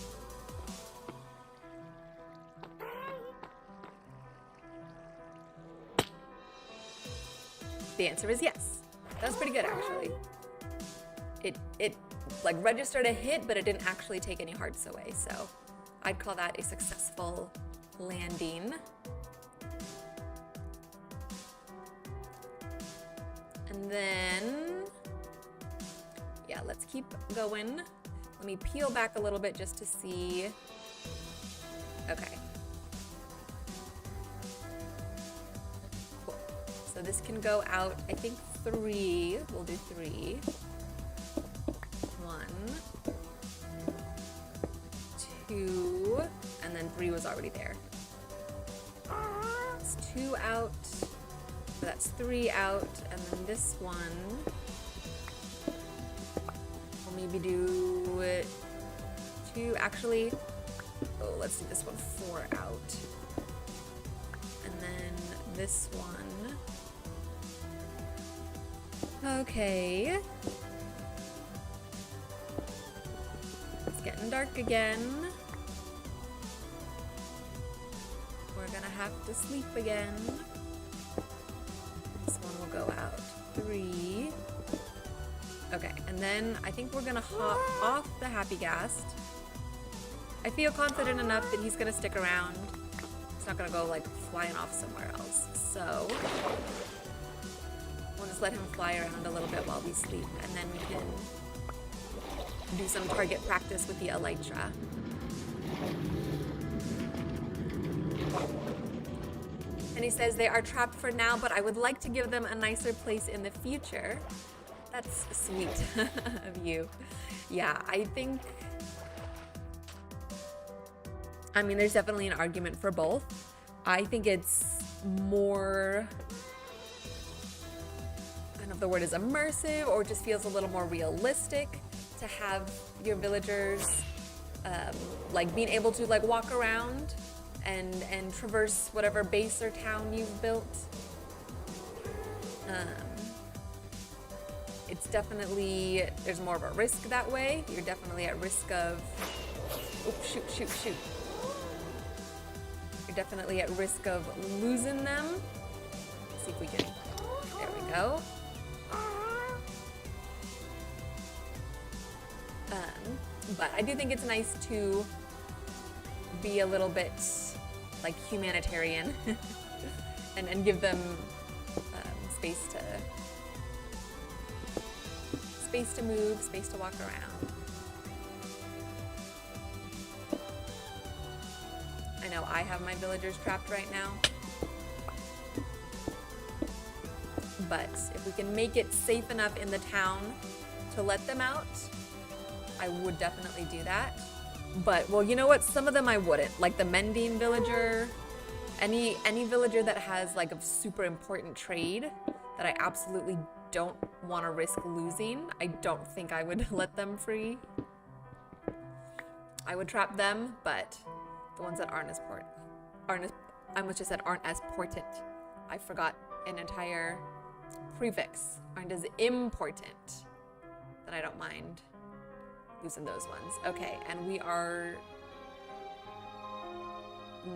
The answer is yes. That was pretty good, actually. It like registered a hit, but it didn't actually take any hearts away, so I'd call that a successful landing. And then, yeah, let's keep going. Let me peel back a little bit just to see. Okay. Cool. So this can go out, I think 3. We'll do 3. 1, 2, and then 3 was already there. It's 2 out. So that's 3 out, and then this one, we'll maybe do 2, actually. Oh, let's do this one 4 out. And then this one. Okay. It's getting dark again. We're gonna have to sleep again. This one will go out 3. Okay, and then I think we're gonna hop off the happy ghast. I feel confident enough that he's gonna stick around. It's not gonna go like flying off somewhere else. So we'll just let him fly around a little bit while we sleep, and then we can do some target practice with the elytra. And he says they are trapped for now, but I would like to give them a nicer place in the future. That's sweet of you. Yeah, I think, I mean, there's definitely an argument for both. I think it's more, I don't know if the word is immersive or just feels a little more realistic to have your villagers like being able to like walk around and traverse whatever base or town you've built. It's definitely, there's more of a risk that way. You're definitely at risk of, oh, shoot. You're definitely at risk of losing them. Let's see if we can, there we go. But I do think it's nice to be a little bit like humanitarian and give them space to move, space to walk around. I know I have my villagers trapped right now, but if we can make it safe enough in the town to let them out, I would definitely do that. But, well, you know what? Some of them I wouldn't. Like the mending villager, any villager that has like a super important trade that I absolutely don't want to risk losing, I don't think I would let them free. I would trap them, but the ones that aren't as important. I forgot an entire prefix. Aren't as important. Then I don't mind losing those ones. Okay, and we are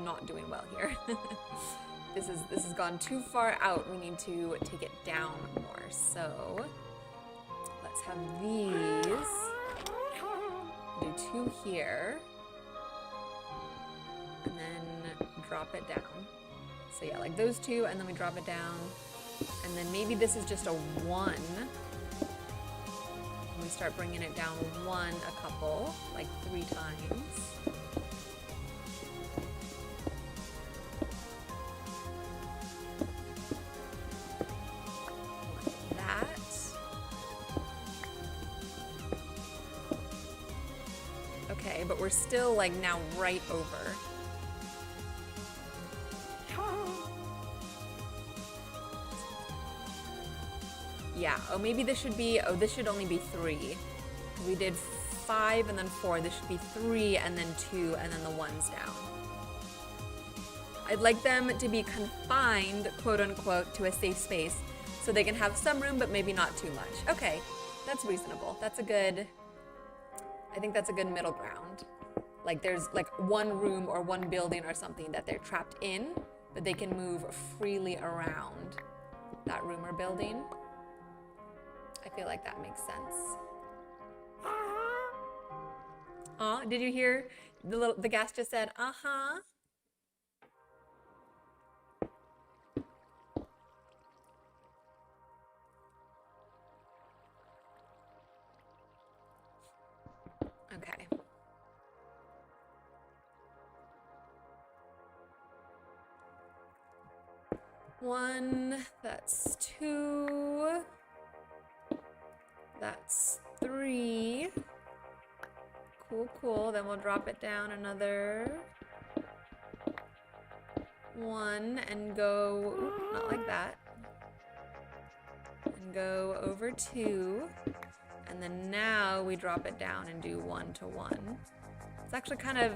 not doing well here. This has gone too far out. We need to take it down more. So let's have these. Do 2 here. And then drop it down. So yeah, like those 2, and then we drop it down. And then maybe this is just a 1. And we start bringing it down 1 a couple, like 3 times. But we're still like now right over. Yeah, oh maybe this should be, oh this should only be 3. We did 5 and then 4. This should be 3 and then 2 and then the 1's down. I'd like them to be confined, quote unquote, to a safe space so they can have some room but maybe not too much. Okay, that's reasonable. That's a good, I think that's a good middle ground. Like there's like one room or one building or something that they're trapped in, but they can move freely around that room or building. I feel like that makes sense. Aw, did you hear the gas just said, uh-huh? Okay. One, that's 2, that's 3. Cool, cool. Then we'll drop it down another 1 and go, oop, not like that. And go over 2. And then now we drop it down and do 1 to 1. It's actually kind of,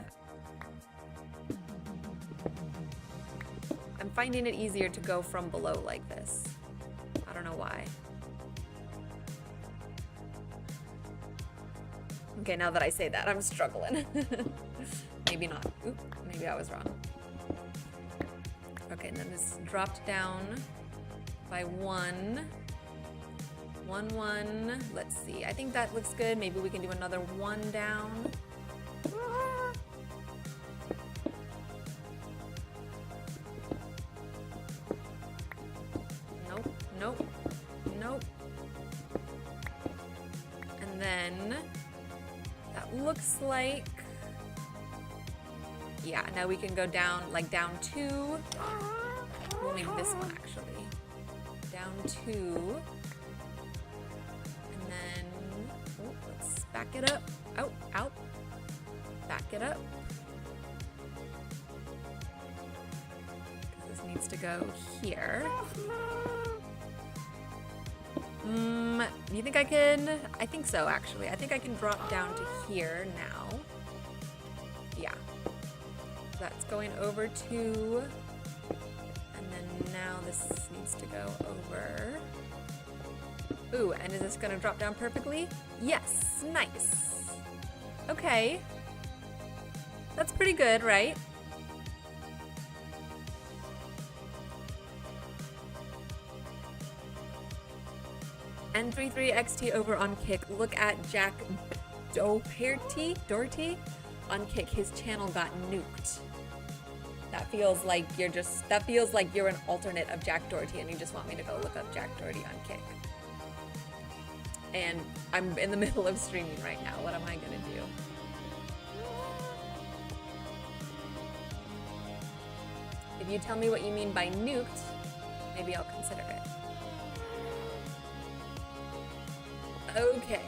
I'm finding it easier to go from below like this. I don't know why. Okay, now that I say that, I'm struggling. Maybe not. Oop, maybe I was wrong. Okay, and then this dropped down by 1. 1, 1. Let's see. I think that looks good. Maybe we can do another 1 down. Nope, nope, nope. And then that looks like, yeah, now we can go down, like down 2. We'll make this one actually. Down 2. And then, oh, let's back it up. Out, out. Back it up. This needs to go here. You think I can? I think so, actually. I think I can drop down to here now. Yeah. That's going over 2. And then now this needs to go over. Ooh, and is this gonna drop down perfectly? Yes, nice. Okay. That's pretty good, right? N33XT over on Kick. Look at Jack Doherty on Kick. His channel got nuked. That feels like you're an alternate of Jack Doherty and you just want me to go look up Jack Doherty on Kick. And I'm in the middle of streaming right now. What am I gonna do? If you tell me what you mean by nuked, maybe I'll consider it. Okay,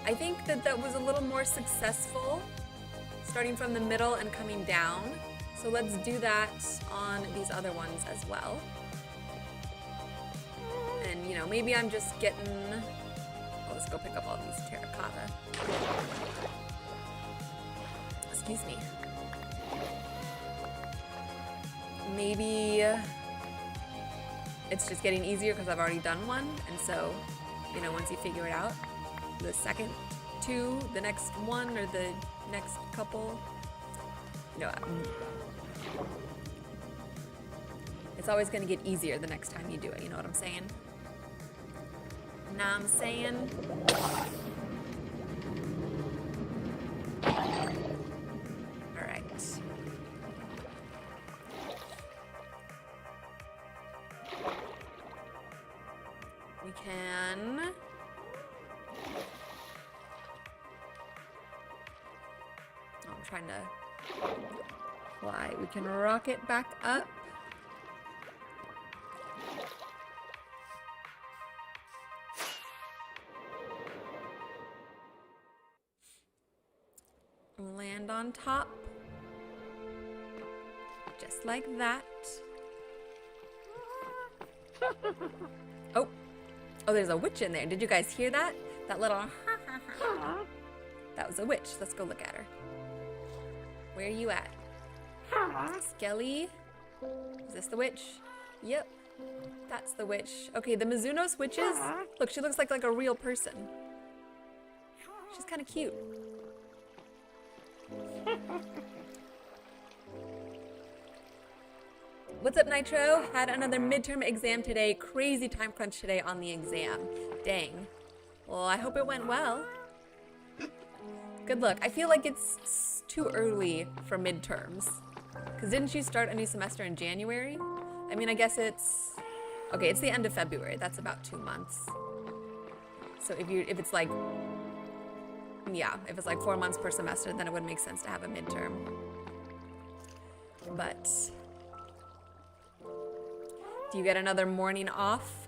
I think that was a little more successful, starting from the middle and coming down. So let's do that on these other ones as well. And you know, maybe I'm just getting, oh, let's go pick up all these terracotta. Excuse me. Maybe it's just getting easier because I've already done one, and so, you know, once you figure it out, the second 2, the next 1, or the next couple, you know, it's always going to get easier the next time you do it, you know what I'm saying? Know what I'm saying? All right. We can I'm trying to fly. We can rocket back up. Land on top. Just like that. Oh, there's a witch in there. Did you guys hear that? That little That was a witch. Let's go look at her. Where are you at? Skelly? Is this the witch? Yep. That's the witch. Okay, the Mizunos witches. Look, she looks like a real person. She's kind of cute. What's up, Nitro? Had another midterm exam today. Crazy time crunch today on the exam. Dang. Well, I hope it went well. Good luck. I feel like it's too early for midterms. Because didn't you start a new semester in January? I mean, I guess it's... Okay, it's the end of February. That's about 2 months. So if it's like... Yeah, if it's like 4 months per semester, then it would make sense to have a midterm. But... Do you get another morning off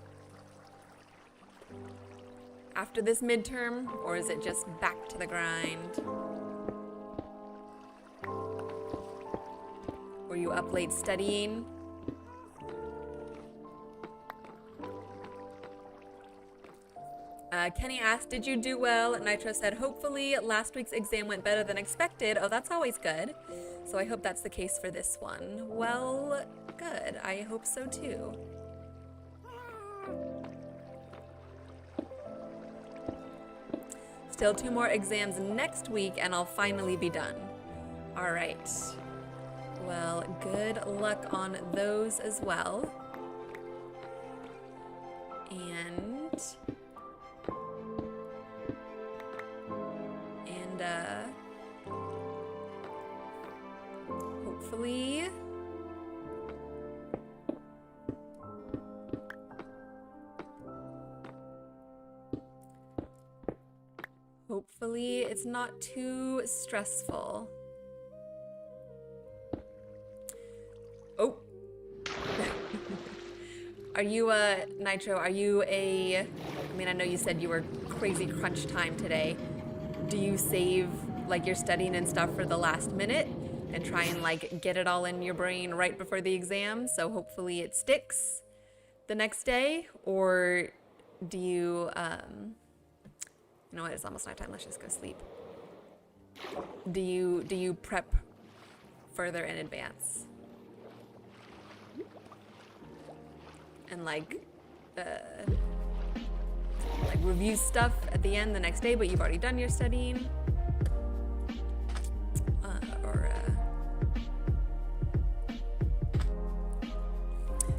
after this midterm, or is it just back to the grind? Were you up late studying? Kenny asked, did you do well? Nitro said, hopefully last week's exam went better than expected. Oh, that's always good. So I hope that's the case for this one. Well, good. I hope so too. Still 2 more exams next week and I'll finally be done. All right. Well, good luck on those as well. And hopefully it's not too stressful. Oh. Are you Nitro, are you I mean, I know you said you were crazy crunch time today. Do you save like your studying and stuff for the last minute and try and like get it all in your brain right before the exam, so hopefully it sticks the next day? Or do you you know what, it's almost nighttime, let's just go sleep. Do you prep further in advance? And like review stuff at the end the next day, but you've already done your studying?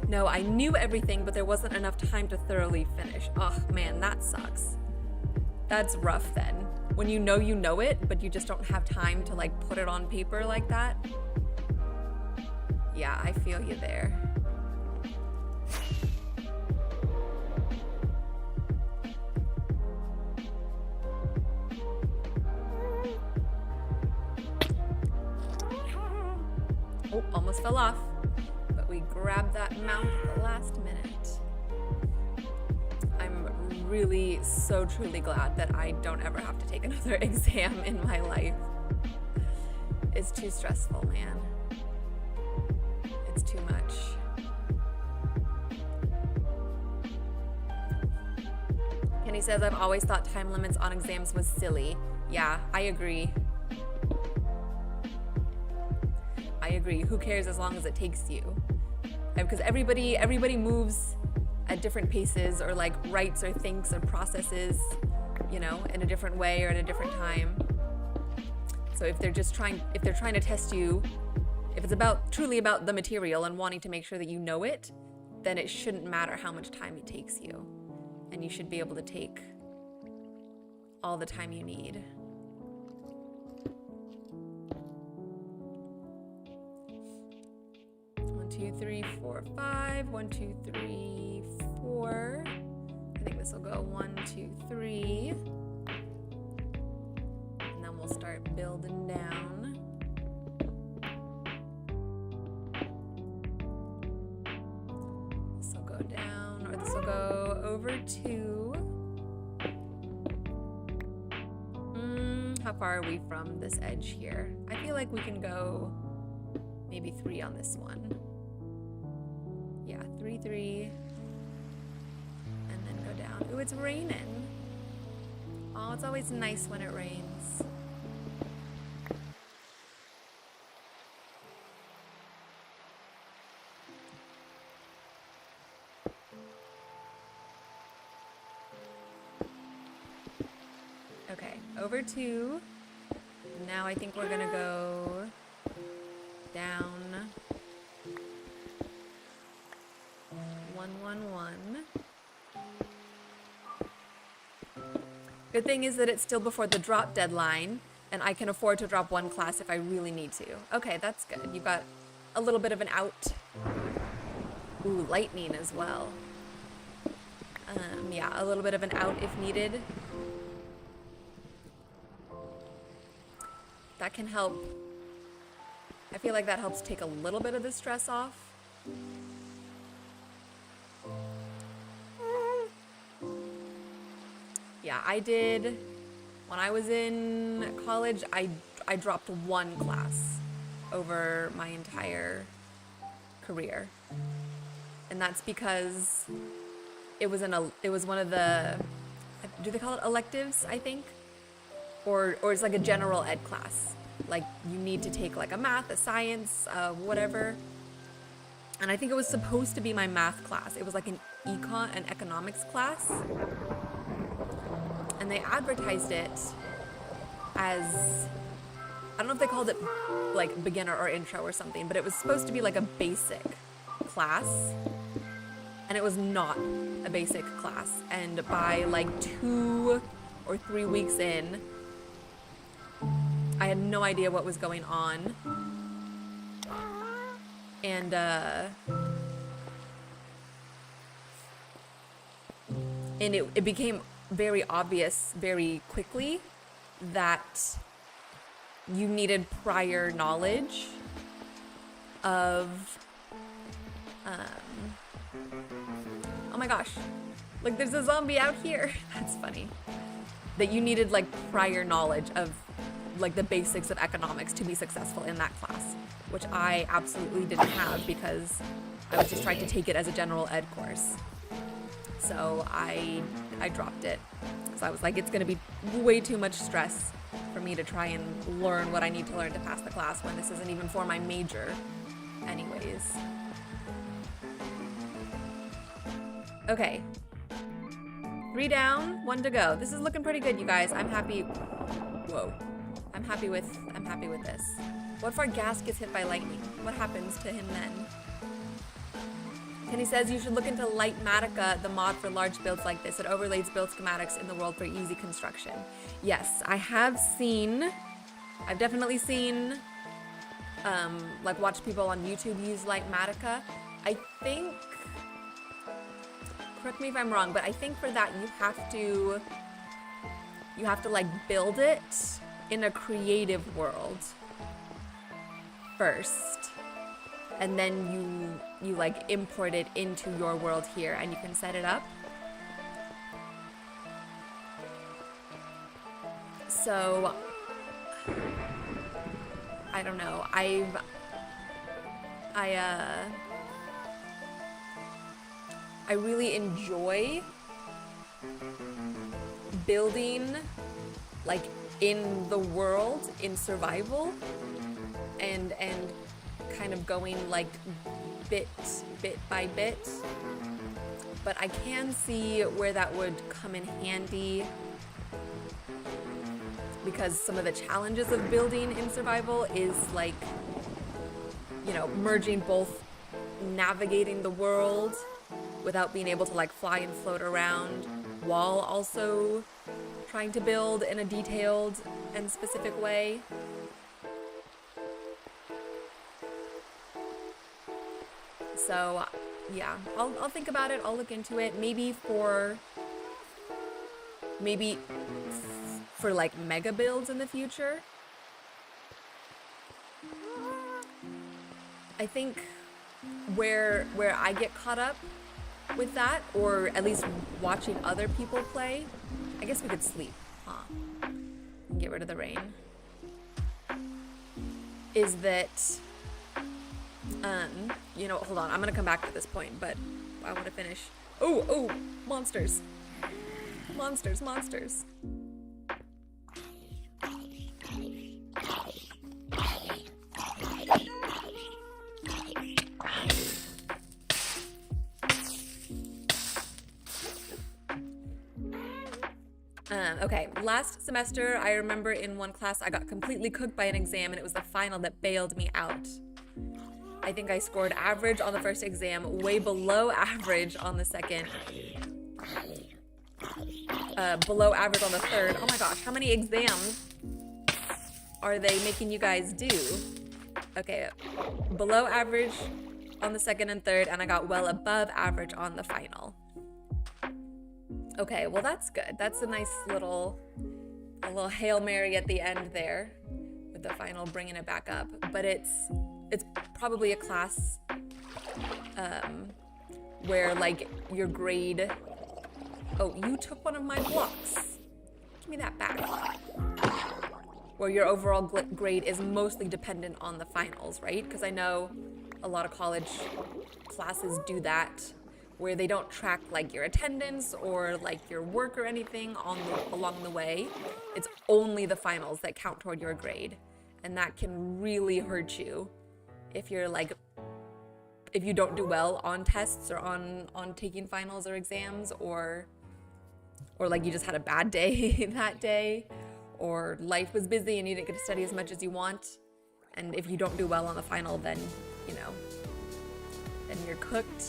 No, I knew everything, but there wasn't enough time to thoroughly finish. Oh man, that sucks. That's rough then. When you know it, but you just don't have time to like put it on paper like that. Yeah, I feel you there. Oh, almost fell off. But we grabbed that mount at the last minute. I'm really so truly glad that I don't ever have to take another exam in my life. It's too stressful, man. It's too much. Kenny says, I've always thought time limits on exams was silly. Yeah, I agree. I agree. Who cares as long as it takes you? Because everybody moves at different paces, or like writes or thinks or processes, you know, in a different way or at a different time. So if they're trying to test you, if it's truly about the material and wanting to make sure that you know it, then it shouldn't matter how much time it takes you. And you should be able to take all the time you need. Two, three, four, 5. 1, 2, 3, 4. I think this will go 1, 2, 3. And then we'll start building down. This will go down, or this will go over 2. How far are we from this edge here? I feel like we can go maybe 3 on this one. Yeah, 3, 3, and then go down. Ooh, it's raining. Oh, it's always nice when it rains. Okay, over 2. Now I think we're gonna go down 1, 1, 1. Good thing is that it's still before the drop deadline, and I can afford to drop 1 class if I really need to. Okay, that's good. You've got a little bit of an out. Ooh, lightning as well. Yeah, a little bit of an out if needed. That can help. I feel like that helps take a little bit of the stress off. Yeah, I did. When I was in college, I dropped 1 class over my entire career. And that's because it was one of the, do they call it electives, I think? Or it's like a general ed class. Like you need to take like a math, a science, whatever. And I think it was supposed to be my math class. It was like an economics class. And they advertised it as, I don't know if they called it like beginner or intro or something, but it was supposed to be like a basic class. And it was not a basic class. And by like 2 or 3 weeks in, I had no idea what was going on. And it became very obvious very quickly that you needed prior knowledge of oh my gosh, like there's a zombie out here. That's funny. That you needed like prior knowledge of like the basics of economics to be successful in that class, which I absolutely didn't have because I was just trying to take it as a general ed course. So I dropped it because I was like, it's gonna be way too much stress for me to try and learn what I need to learn to pass the class when this isn't even for my major anyways. Okay, 3 down, 1 to go. This is looking pretty good, you guys. I'm happy. Whoa. I'm happy with this. What if our gas gets hit by lightning? What happens to him then? Kenny says you should look into Lightmatica, the mod for large builds like this. It overlays build schematics in the world for easy construction. Yes, I have seen, I've definitely seen, like watch people on YouTube use Lightmatica. I think, correct me if I'm wrong, but I think for that you have to like build it in a creative world first, and then you like import it into your world here and you can set it up. So I don't know, I really enjoy building like in the world, in survival, and kind of going like bit by bit. But I can see where that would come in handy because some of the challenges of building in survival is like, you know, merging both navigating the world without being able to like fly and float around while also trying to build in a detailed and specific way. So yeah, I'll think about it. I'll look into it. Maybe for like mega builds in the future. I think where I get caught up with that, or at least watching other people play, I guess we could sleep, huh? And get rid of the rain. Is that, you know, hold on, I'm gonna come back to this point, but I want to finish. Oh, monsters. Monsters. Okay, last semester, I remember in one class I got completely cooked by an exam, and it was the final that bailed me out. I think I scored average on the first exam, way below average on the second, below average on the third. Oh my gosh, how many exams are they making you guys do? Okay, below average on the second and third, and I got well above average on the final. Okay, well that's good. That's a nice little Hail Mary at the end there with the final bringing it back up. But it's probably a class where like your grade, oh, you took one of my blocks. Give me that back. Where your overall grade is mostly dependent on the finals, right? Because I know a lot of college classes do that, where they don't track like your attendance or like your work or anything along the way. It's only the finals that count toward your grade. And that can really hurt you if you're like, if you don't do well on tests or on taking finals or exams, or like you just had a bad day that day, or life was busy and you didn't get to study as much as you want. And if you don't do well on the final, then, you know, then you're cooked.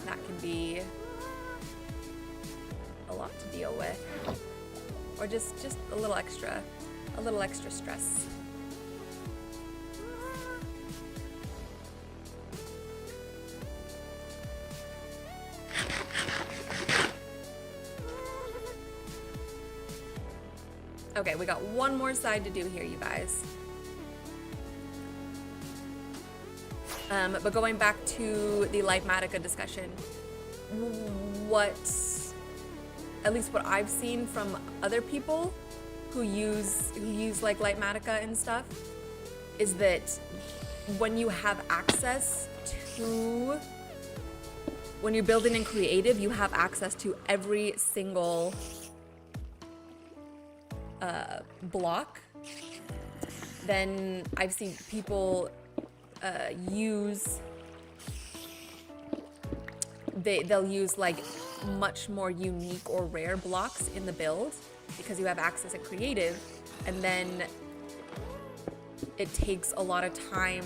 That can be a lot to deal with. Or just a little extra stress. Okay, we got one more side to do here, you guys. But going back to the Litematica discussion, at least what I've seen from other people who use like Litematica and stuff, is that when you have access to, when you're building in creative, you have access to every single block. Then I've seen people they'll use like much more unique or rare blocks in the build because you have access in creative, and then it takes a lot of time,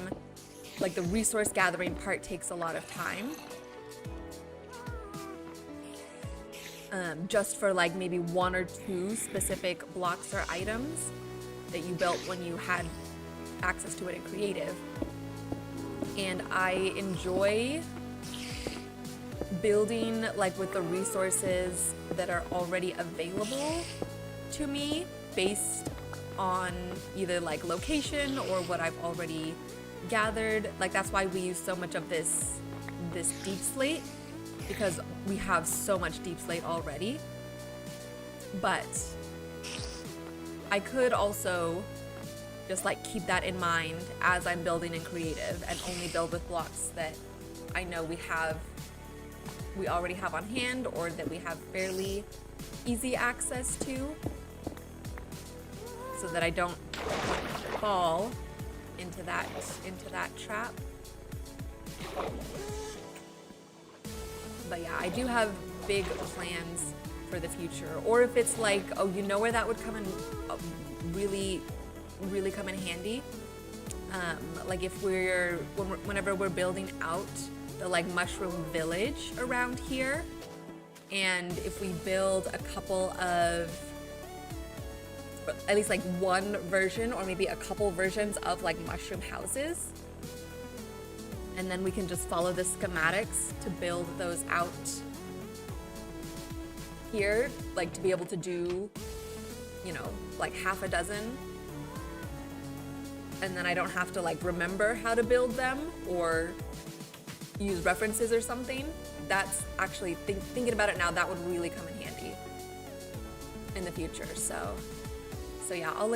like the resource gathering part takes a lot of time, just for like maybe one or two specific blocks or items that you built when you had access to it in creative. And I enjoy building like with the resources that are already available to me based on either like location or what I've already gathered. Like that's why we use so much of this deep slate, because we have so much deep slate already. But I could also just like keep that in mind as I'm building in creative, and only build with blocks that I know we already have on hand, or that we have fairly easy access to, so that I don't fall into that trap. But yeah, I do have big plans for the future. Or if it's like, oh, you know where that would come in really come in handy? Like if whenever we're building out the like mushroom village around here, and if we build a couple of, at least like one version or maybe a couple versions of like mushroom houses, and then we can just follow the schematics to build those out here, like to be able to do, you know, like half a dozen, and then I don't have to like remember how to build them or use references or something. That's actually, thinking about it now, that would really come in handy in the future. So yeah, I'll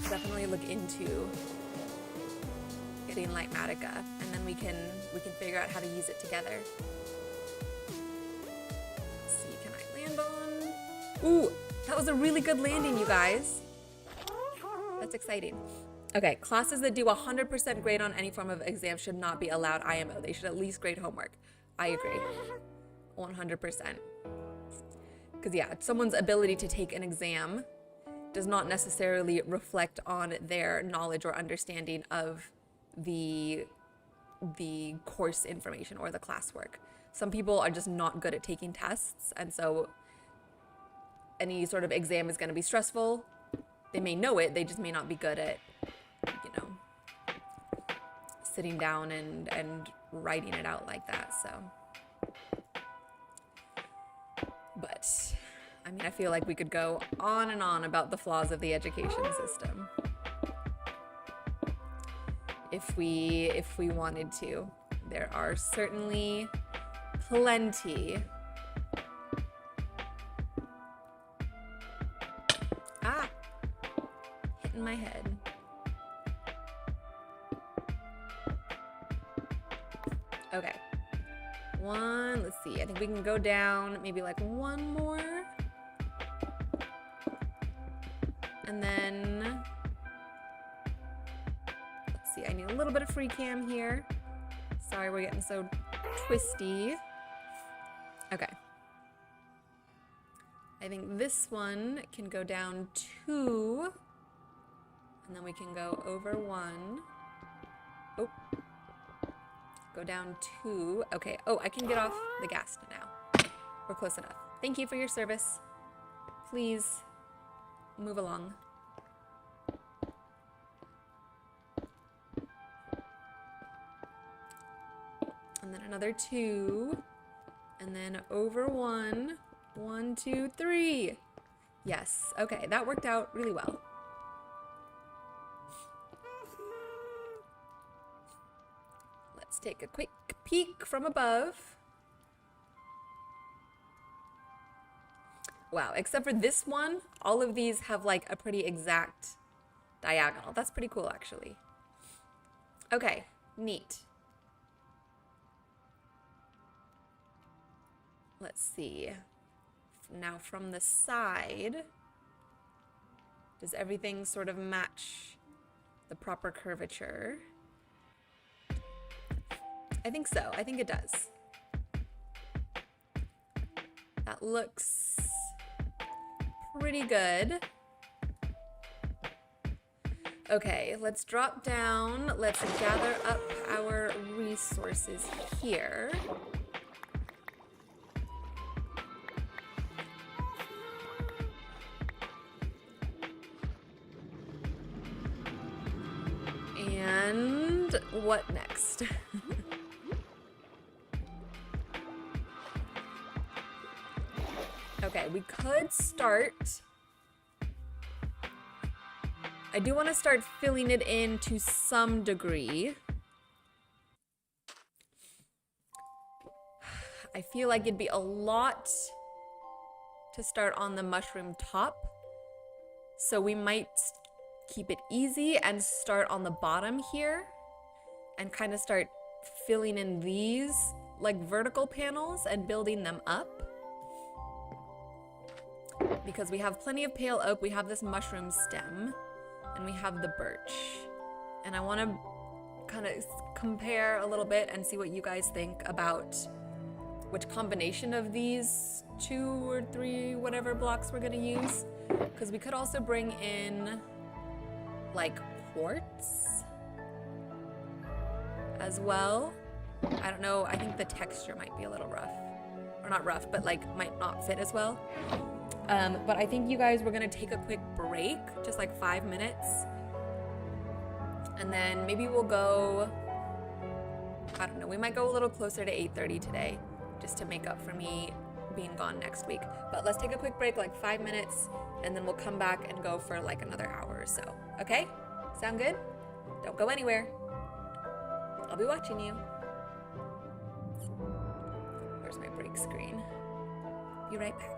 definitely look into getting Litematica, and then we can figure out how to use it together. Let's see, can I land on? Ooh, that was a really good landing, you guys. That's exciting. Okay, classes that do 100% grade on any form of exam should not be allowed IMO. They should at least grade homework. I agree. 100%. Because yeah, someone's ability to take an exam does not necessarily reflect on their knowledge or understanding of the course information or the classwork. Some people are just not good at taking tests, and so any sort of exam is going to be stressful. They may know it, they just may not be good at, you know, sitting down and writing it out like that, so. But, I mean, I feel like we could go on and on about the flaws of the education system. If we wanted to. There are certainly plenty. Ah! Hitting my head. Okay. Let's see, I think we can go down maybe like one more. And then, let's see, I need a little bit of free cam here. Sorry, we're getting so twisty. Okay. I think this one can go down 2, and then we can go over 1. Oh. Go down 2. Okay. Oh, I can get off the gas now. We're close enough. Thank you for your service. Please move along. And then another 2. And then over 1. 1, 2, 3. Yes. Okay, that worked out really well. Let's take a quick peek from above. Wow, except for this one, all of these have like a pretty exact diagonal. That's pretty cool, actually. Okay, neat. Let's see. Now from the side, does everything sort of match the proper curvature? I think so. I think it does. That looks pretty good. Okay, let's drop down. Let's gather up our resources here. And what next? Okay, we could start. I do want to start filling it in to some degree. I feel like it'd be a lot to start on the mushroom top. So we might keep it easy and start on the bottom here and kind of start filling in these like vertical panels and building them up. Because we have plenty of pale oak, we have this mushroom stem, and we have the birch. And I want to kind of compare a little bit and see what you guys think about which combination of these 2 or 3 whatever blocks we're going to use. Because we could also bring in like quartz as well. I don't know, I think the texture might be a little rough. Or not rough, but like might not fit as well. But I think you guys were gonna take a quick break, just like 5 minutes. And then maybe we'll go, I don't know, we might go a little closer to 8:30 today, just to make up for me being gone next week. But let's take a quick break, like 5 minutes, and then we'll come back and go for like another hour or so. Okay? Sound good? Don't go anywhere. I'll be watching you. Where's my break screen? Be right back.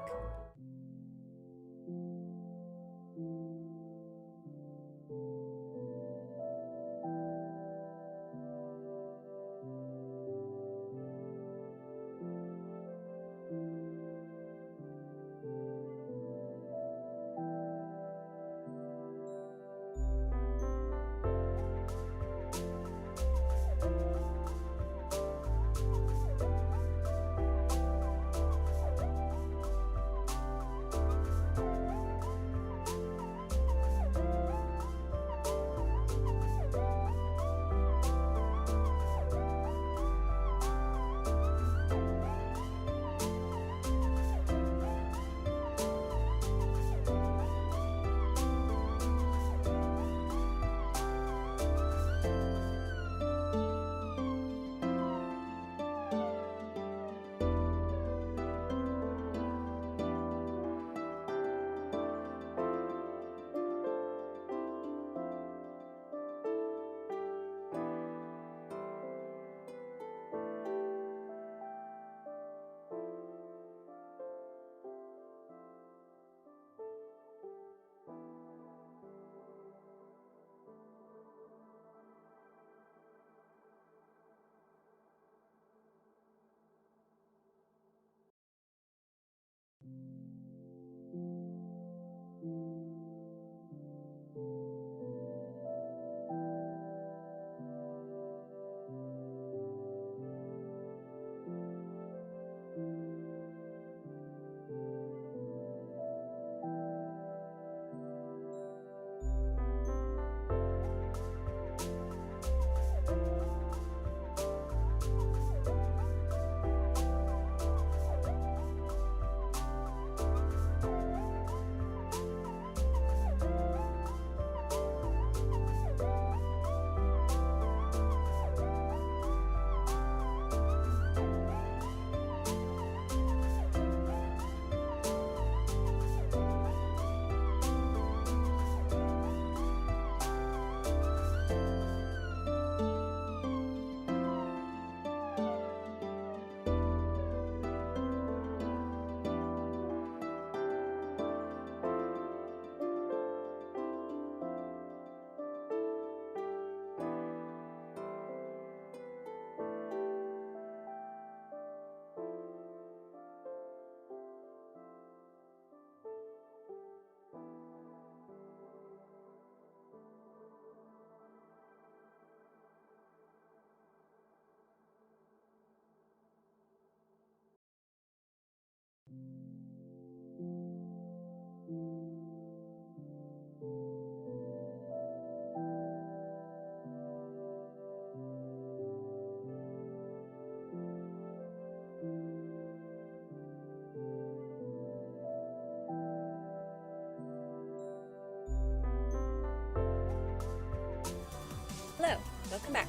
Hello, welcome back.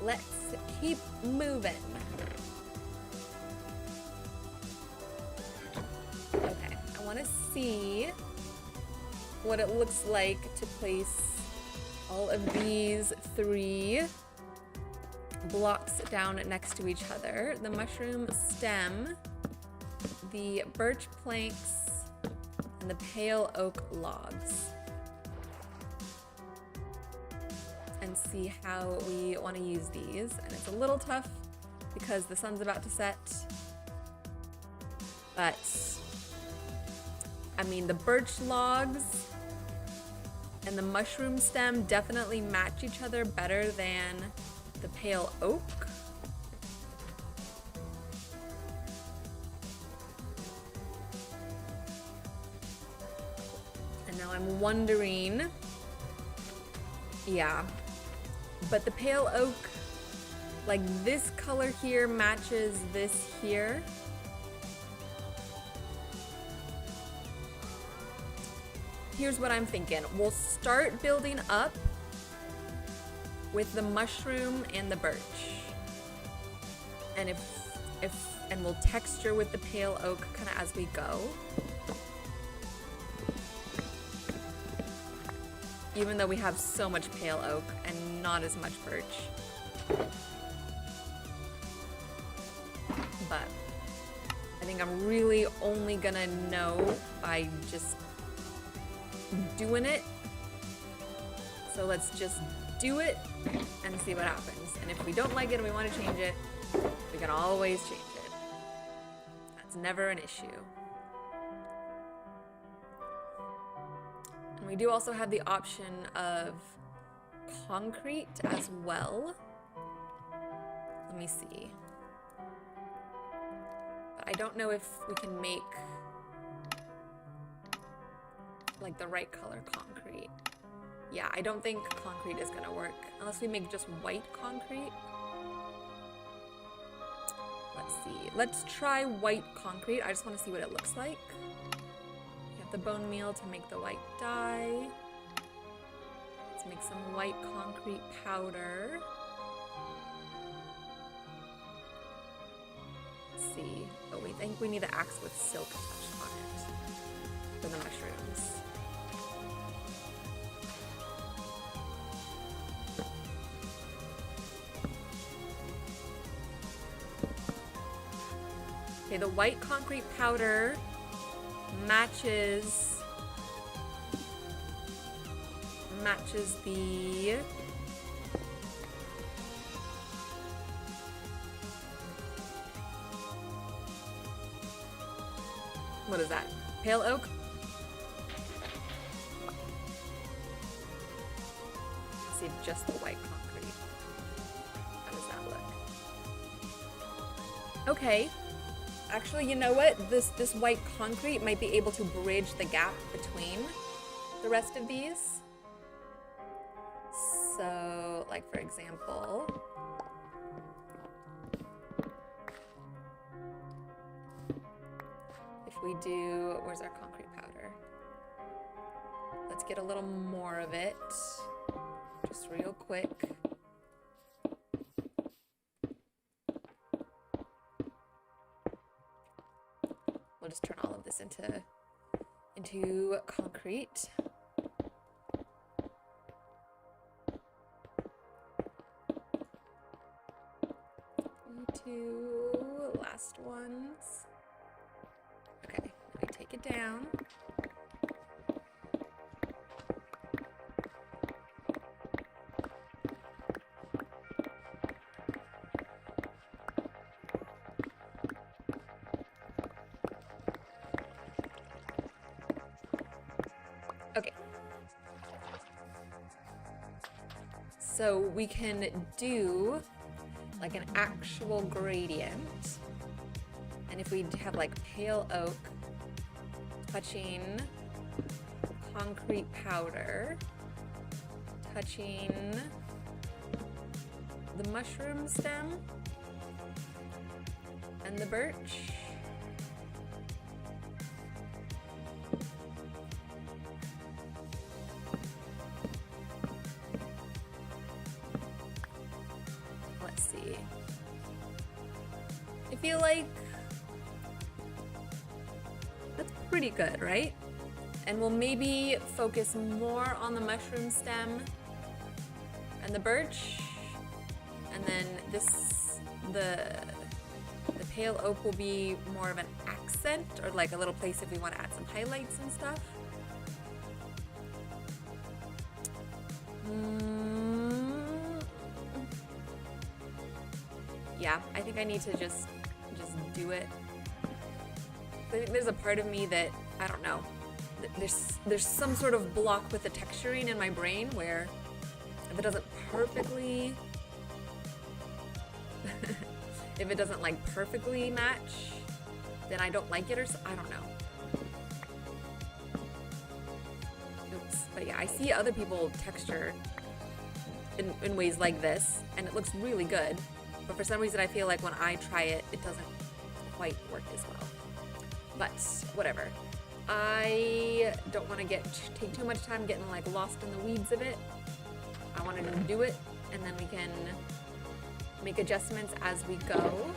Let's keep moving. Okay, I want to see what it looks like to place all of these 3 blocks down next to each other. The mushroom stem, the birch planks, and the pale oak logs. And see how we want to use these. And it's a little tough because the sun's about to set. But, I mean, the birch logs and the mushroom stem definitely match each other better than the pale oak. And now I'm wondering, yeah, but the pale oak, like this color here matches this here. Here's what I'm thinking. We'll start building up with the mushroom and the birch. And and we'll texture with the pale oak kind of as we go. Even though we have so much pale oak and not as much birch. But I think I'm really only gonna know by just doing it. So let's just do it and see what happens. And if we don't like it and we want to change it, we can always change it. That's never an issue. And we do also have the option of concrete as well. Let me see. But I don't know if we can make like the right color concrete. Yeah, I don't think concrete is gonna work unless we make just white concrete. Let's see. Let's try white concrete. I just want to see what it looks like. We have the bone meal to make the white dye. Let's make some white concrete powder. Let's see. Oh, we think we need the axe with silk attached on it for the mushrooms. Okay, the white concrete powder matches the what is that? Pale oak? Let's see just the white concrete. How does that look? Okay. Actually, you know what? This white concrete might be able to bridge the gap between the rest of these. So, like for example, if we do, where's our concrete powder? Let's get a little more of it, just real quick. We'll just turn all of this into concrete. Two last ones. Okay, we take it down. Okay. So we can do like an actual gradient. And if we have like pale oak touching concrete powder, touching the mushroom stem and the birch. see. I feel like that's pretty good, right? And we'll maybe focus more on the mushroom stem and the birch. And then the pale oak will be more of an accent, or like a little place if we want to add some highlights and stuff. Yeah, I think I need to just do it. I think there's a part of me that, I don't know, there's some sort of block with the texturing in my brain where if it doesn't perfectly if it doesn't like perfectly match, then I don't like it, or I don't know. Oops. But yeah, I see other people texture in ways like this, and it looks really good. But for some reason, I feel like when I try it, it doesn't quite work as well. But whatever. I don't want to take too much time getting like lost in the weeds of it. I wanted to do it, and then we can make adjustments as we go.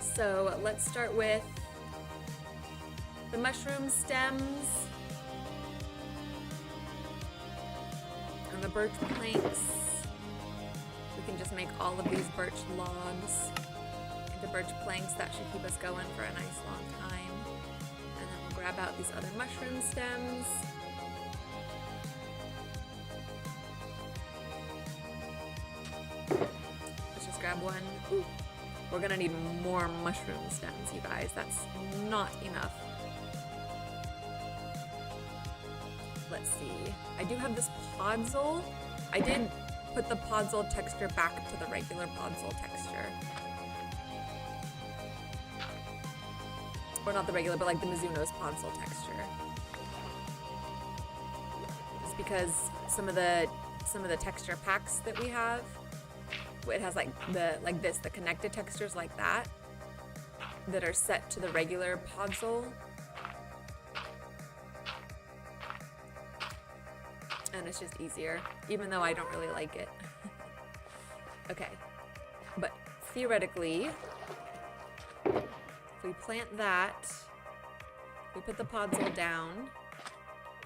So let's start with the mushroom stems and the birch planks. We can just make all of these birch logs into birch planks. That should keep us going for a nice long time. And then we'll grab out these other mushroom stems. Let's just grab one. Ooh, we're gonna need more mushroom stems, you guys. That's not enough. Let's see. I do have this podzol. I did put the podzol texture back to the regular podzol texture. Or not the regular, but like the Mizuno's podzol texture. It's because some of the texture packs that we have, it has like the connected textures like that are set to the regular podzol. And it's just easier, even though I don't really like it. Okay, but theoretically, if we plant that, we put the podzol down,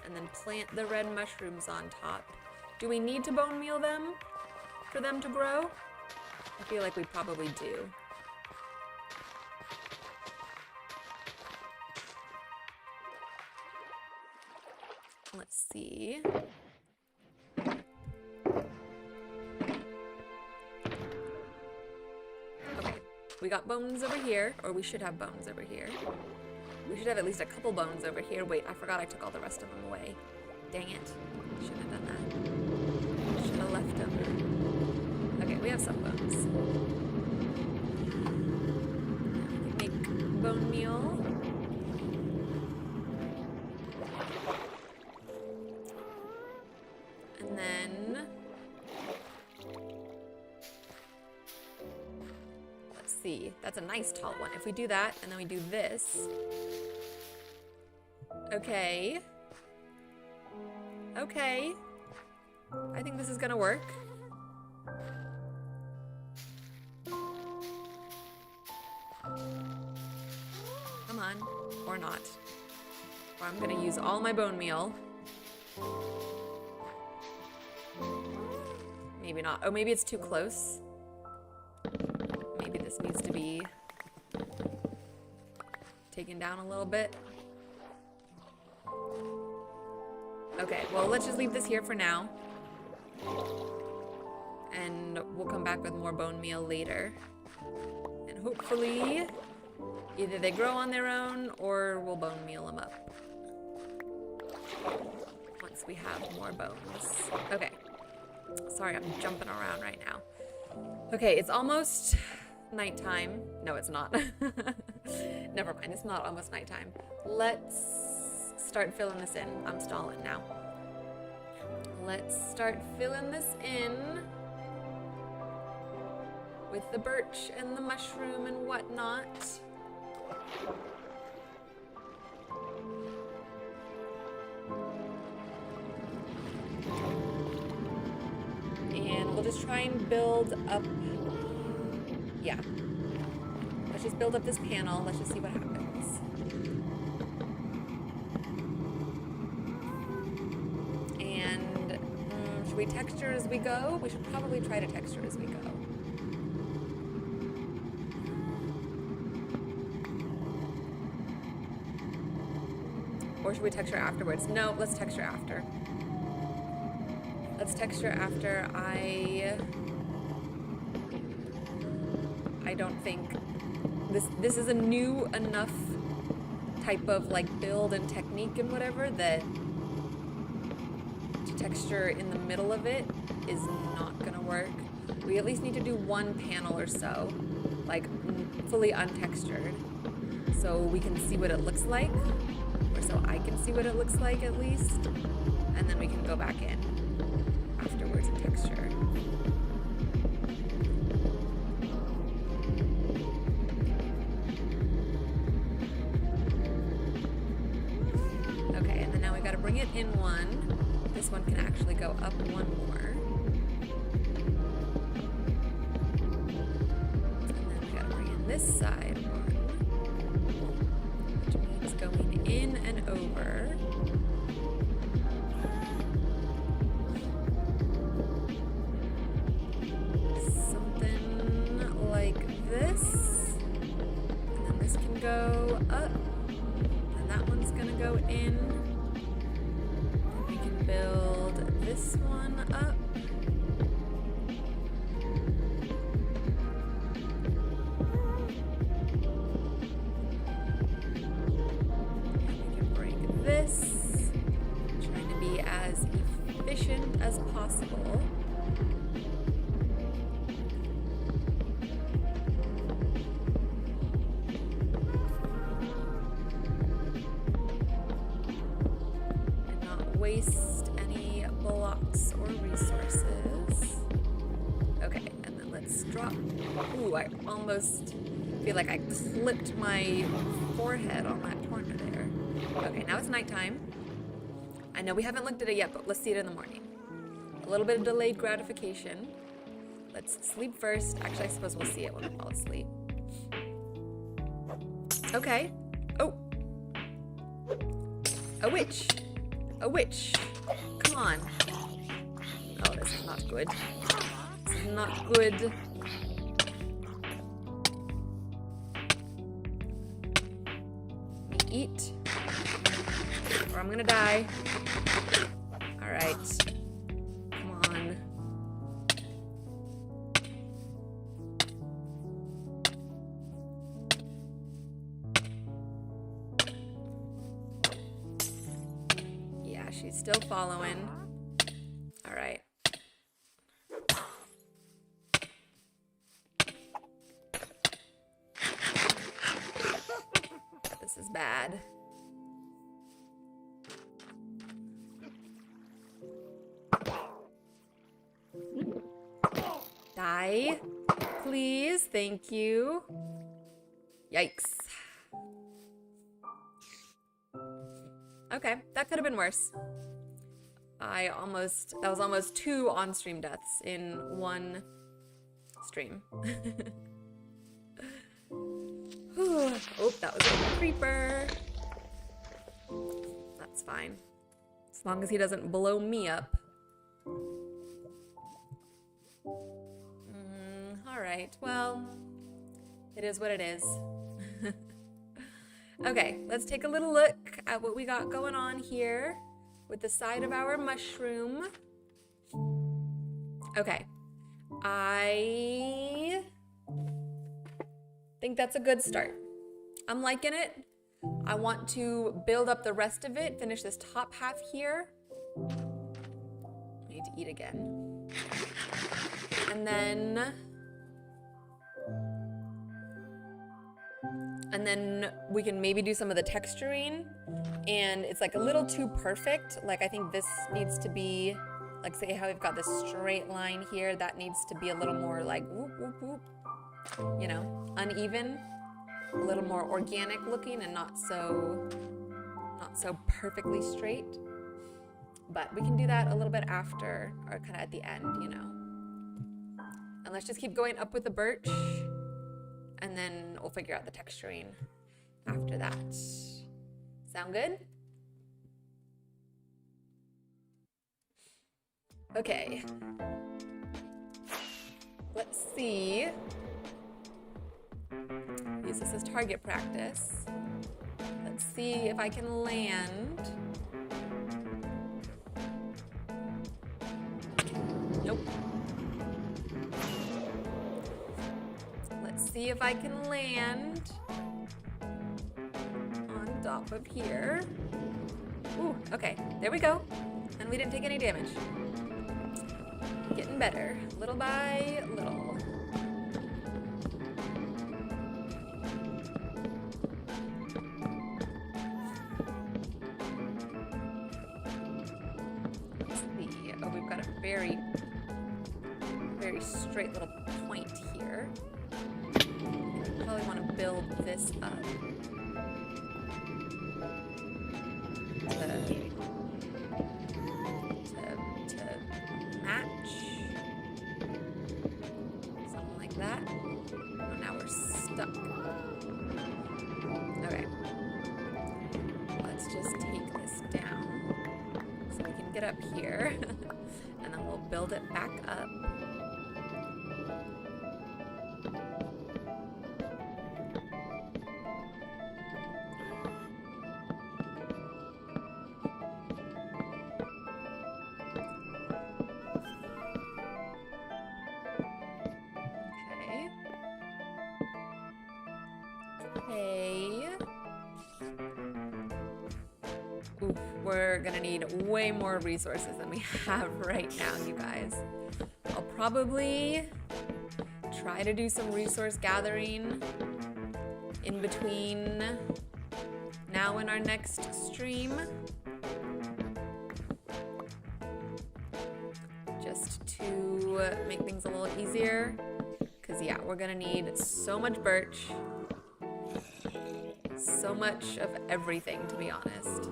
and then plant the red mushrooms on top. Do we need to bone meal them for them to grow? I feel like we probably do. Let's see. We got bones over here, or we should have bones over here. We should have at least a couple bones over here. Wait, I forgot I took all the rest of them away. Dang it. Shouldn't have done that. Should have left them. Okay, we have some bones. We can make bone meal. And then see, that's a nice tall one. If we do that, and then we do this. Okay. Okay. I think this is gonna work. Come on. Or not. Or I'm gonna use all my bone meal. Maybe not. Oh, maybe it's too close. Maybe this needs to be taken down a little bit. Okay, well, let's just leave this here for now. And we'll come back with more bone meal later. And hopefully, either they grow on their own or we'll bone meal them up. Once we have more bones. Okay. Sorry, I'm jumping around right now. Okay, it's almost nighttime. No, it's not. Never mind, it's not almost nighttime. Let's start filling this in. I'm stalling now. Let's start filling this in with the birch and the mushroom and whatnot. And we'll just try and build up, yeah. Let's just build up this panel. Let's just see what happens. And should we texture as we go? We should probably try to texture as we go. Or should we texture afterwards? No, let's texture after. Let's texture after. I don't think this is a new enough type of like build and technique and whatever that to texture in the middle of it is not gonna work. We at least need to do one panel or so, like fully untextured, so we can see what it looks like. Or so I can see what it looks like at least, and then we can go back in afterwards and texture. Okay, and then now we gotta bring it in one. This one can actually go up one more. And then we gotta bring in this side one, which means going in and over. Something like this. And then this can go up. And that one's gonna go in. And we can build this one up. This, trying to be as efficient as possible. And not waste any blocks or resources. Okay, and then let's drop. Ooh, I almost feel like I clipped my forehead on that corner there. Okay, now it's nighttime. I know we haven't looked at it yet, but let's see it in the morning. A little bit of delayed gratification. Let's sleep first. Actually, I suppose we'll see it when we fall asleep. Okay. Oh. A witch. A witch. Come on. Oh, this is not good. This is not good. Eat. Or I'm gonna die. All right. Come on. Yeah, she's still following. All right. This is bad. Die, please. Thank you. Yikes. Okay, that could have been worse. That was almost 2 on-stream deaths in one stream. Oh, that was a creeper. That's fine. As long as he doesn't blow me up. Alright, well, it is what it is. Okay, let's take a little look at what we got going on here with the side of our mushroom. Okay, I think that's a good start. I'm liking it. I want to build up the rest of it, finish this top half here. I need to eat again. And then we can maybe do some of the texturing, and it's like a little too perfect. Like I think this needs to be, like say how we've got this straight line here, that needs to be a little more like whoop, whoop, whoop, you know, uneven, a little more organic looking and not so perfectly straight. But we can do that a little bit after, or kind of at the end, you know. And let's just keep going up with the birch, and then we'll figure out the texturing after that. Sound good? Okay. Let's see. Use this as target practice. Let's see if I can land. Nope. Let's see if I can land on top of here. Ooh, okay, there we go. And we didn't take any damage. Getting better, little by little. Let's see. Oh, we've got a very, very straight little point here. I probably want to build this up to match. Something like that. Oh, now we're stuck. Okay. Let's just take this down so we can get up here. And then we'll build it back up. We're gonna need way more resources than we have right now, you guys. I'll probably try to do some resource gathering in between now and our next stream. Just to make things a little easier. Because yeah, we're gonna need so much birch. So much of everything, to be honest.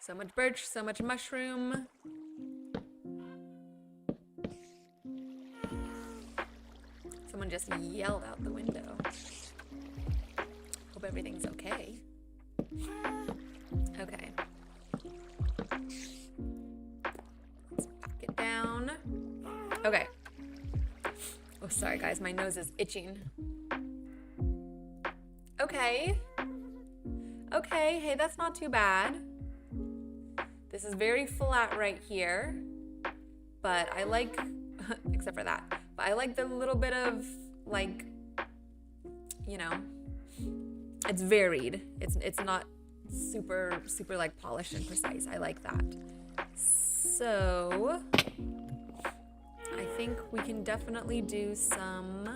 So much birch, so much mushroom. Someone just yelled out the window. Hope everything's okay. Okay. Let's back it down. Okay. Oh, sorry guys, my nose is itching. Okay. Okay, hey, that's not too bad. This is very flat right here, but I like, except for that, but I like the little bit of like, you know, it's varied. It's not super like polished and precise. I like that. So I think we can definitely do some,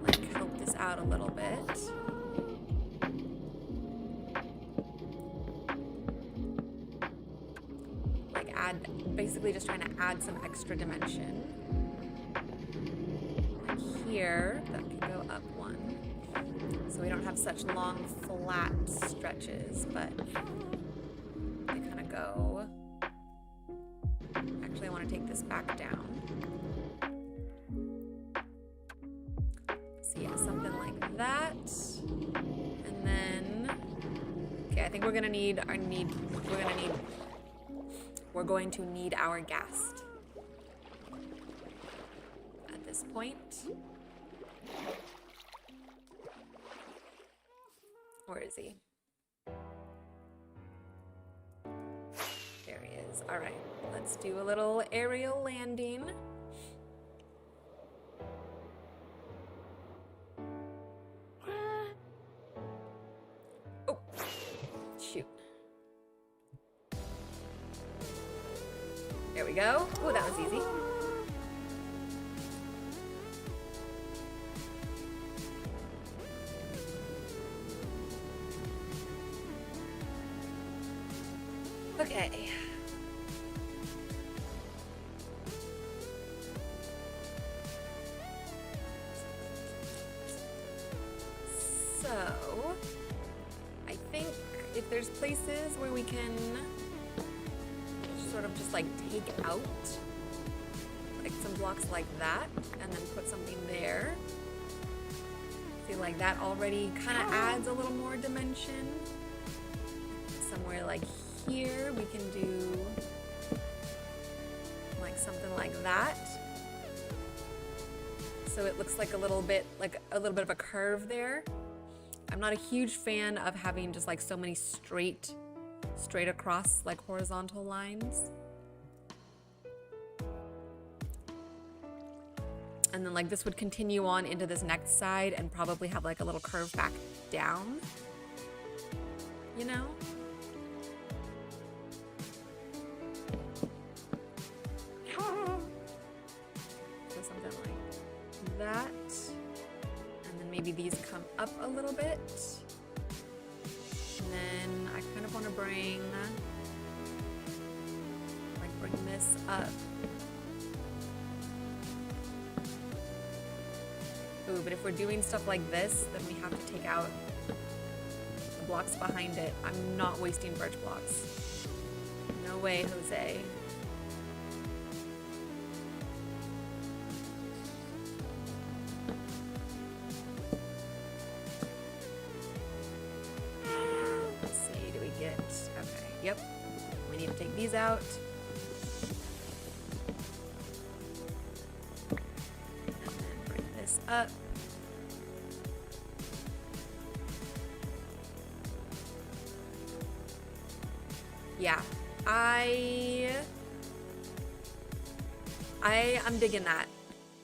like, help this out a little bit. Basically just trying to add some extra dimension. Like here, that can go up one. So we don't have such long, flat stretches, but they kind of go. Actually, I want to take this back down. So yeah, something like that. And then, okay, I think we're going to need our guest at this point. Where is he? There he is. All right, let's do a little aerial landing. Oh, shoot. There we go. Oh, that was easy. Okay. there's places where we can sort of just like take out like some blocks like that and then put something there. I feel like that already kind of adds a little more dimension. Somewhere like here we can do like something like that. So it looks like a little bit of a curve there. I'm not a huge fan of having just like so many straight across like horizontal lines. And then like this would continue on into this next side and probably have like a little curve back down, you know? So something like that. And then maybe these come up a little bit. And then I kind of want to bring this up. Ooh, but if we're doing stuff like this, then we have to take out the blocks behind it. I'm not wasting birch blocks. No way, Jose. Let's see, do we get, okay, yep. We need to take these out. Up. Yeah, I'm digging that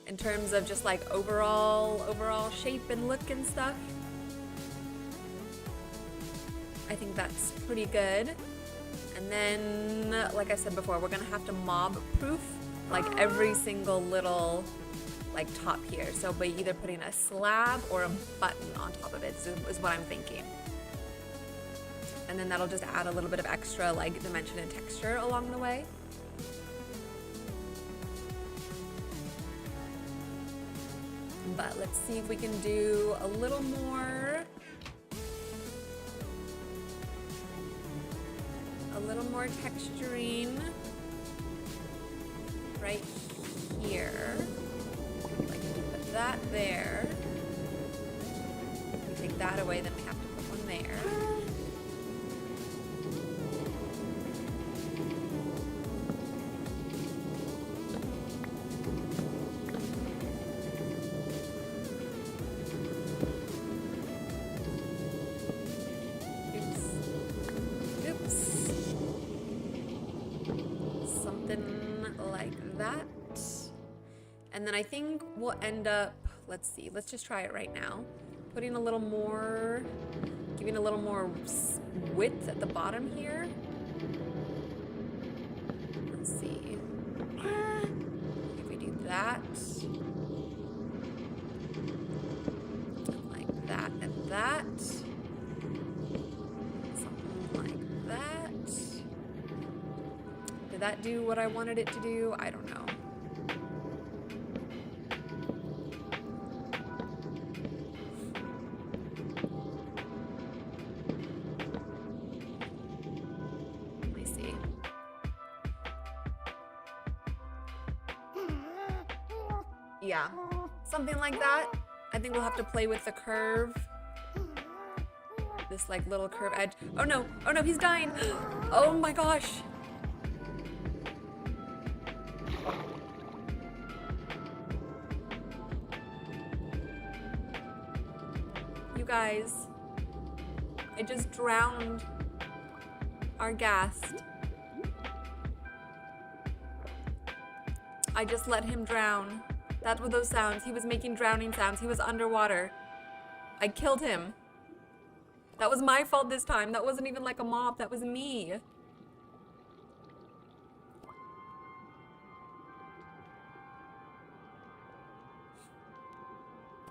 in terms of just like overall shape and look and stuff. I think that's pretty good. And then, like I said before, we're gonna have to mob proof like every single little like top here. So by either putting a slab or a button on top of it is what I'm thinking. And then that'll just add a little bit of extra like dimension and texture along the way. But let's see if we can do a little more texturing right here. That there. We take that away, then we have to put one there. Oops. Something like that. And then I think we'll end up, let's see, let's just try it right now. Putting a little more, giving a little more width at the bottom here. Let's see. If we do that. Like that and that. Something like that. Did that do what I wanted it to do? I don't know. Yeah, something like that. I think we'll have to play with the curve. This like little curve edge. Oh no, he's dying. Oh my gosh. You guys, I just drowned our guest. I just let him drown. That's what those sounds. He was making drowning sounds. He was underwater. I killed him. That was my fault this time. That wasn't even like a mob. That was me.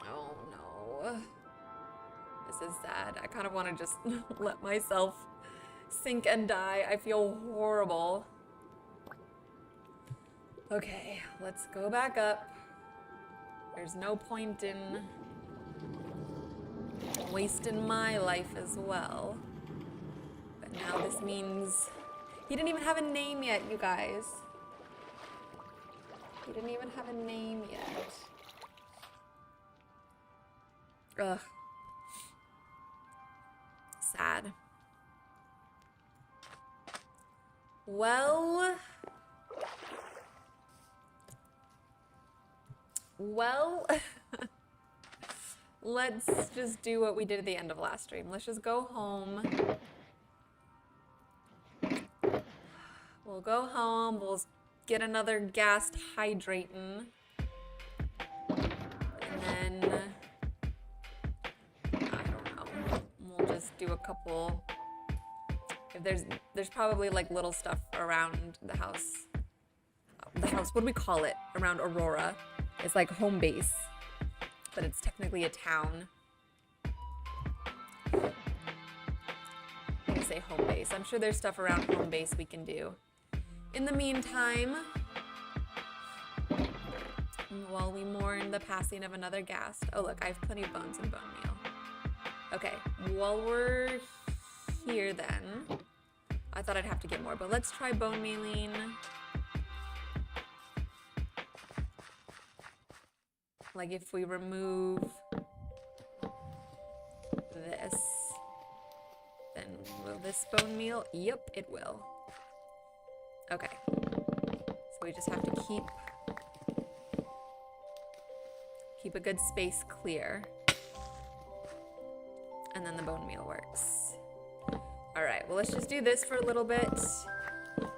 Oh no. This is sad. I kind of want to just let myself sink and die. I feel horrible. Okay, let's go back up. There's no point in wasting my life as well. And now this means he didn't even have a name yet, you guys. He didn't even have a name yet. Ugh. Sad. Well, let's just do what we did at the end of last stream. Let's just go home. We'll go home. We'll get another gassed hydrating. And then, I don't know. We'll just do a couple. If there's probably like little stuff around the house. What do we call it? Around Aurora. It's like home base, but it's technically a town. I'm gonna say home base. I'm sure there's stuff around home base we can do. In the meantime, while we mourn the passing of another guest. Oh look, I have plenty of bones and bone meal. Okay, while we're here then, I thought I'd have to get more, but let's try bone mealing. Like if we remove this, then will this bone meal? Yep, it will. Okay. So we just have to keep a good space clear. And then the bone meal works. All right, well, let's just do this for a little bit.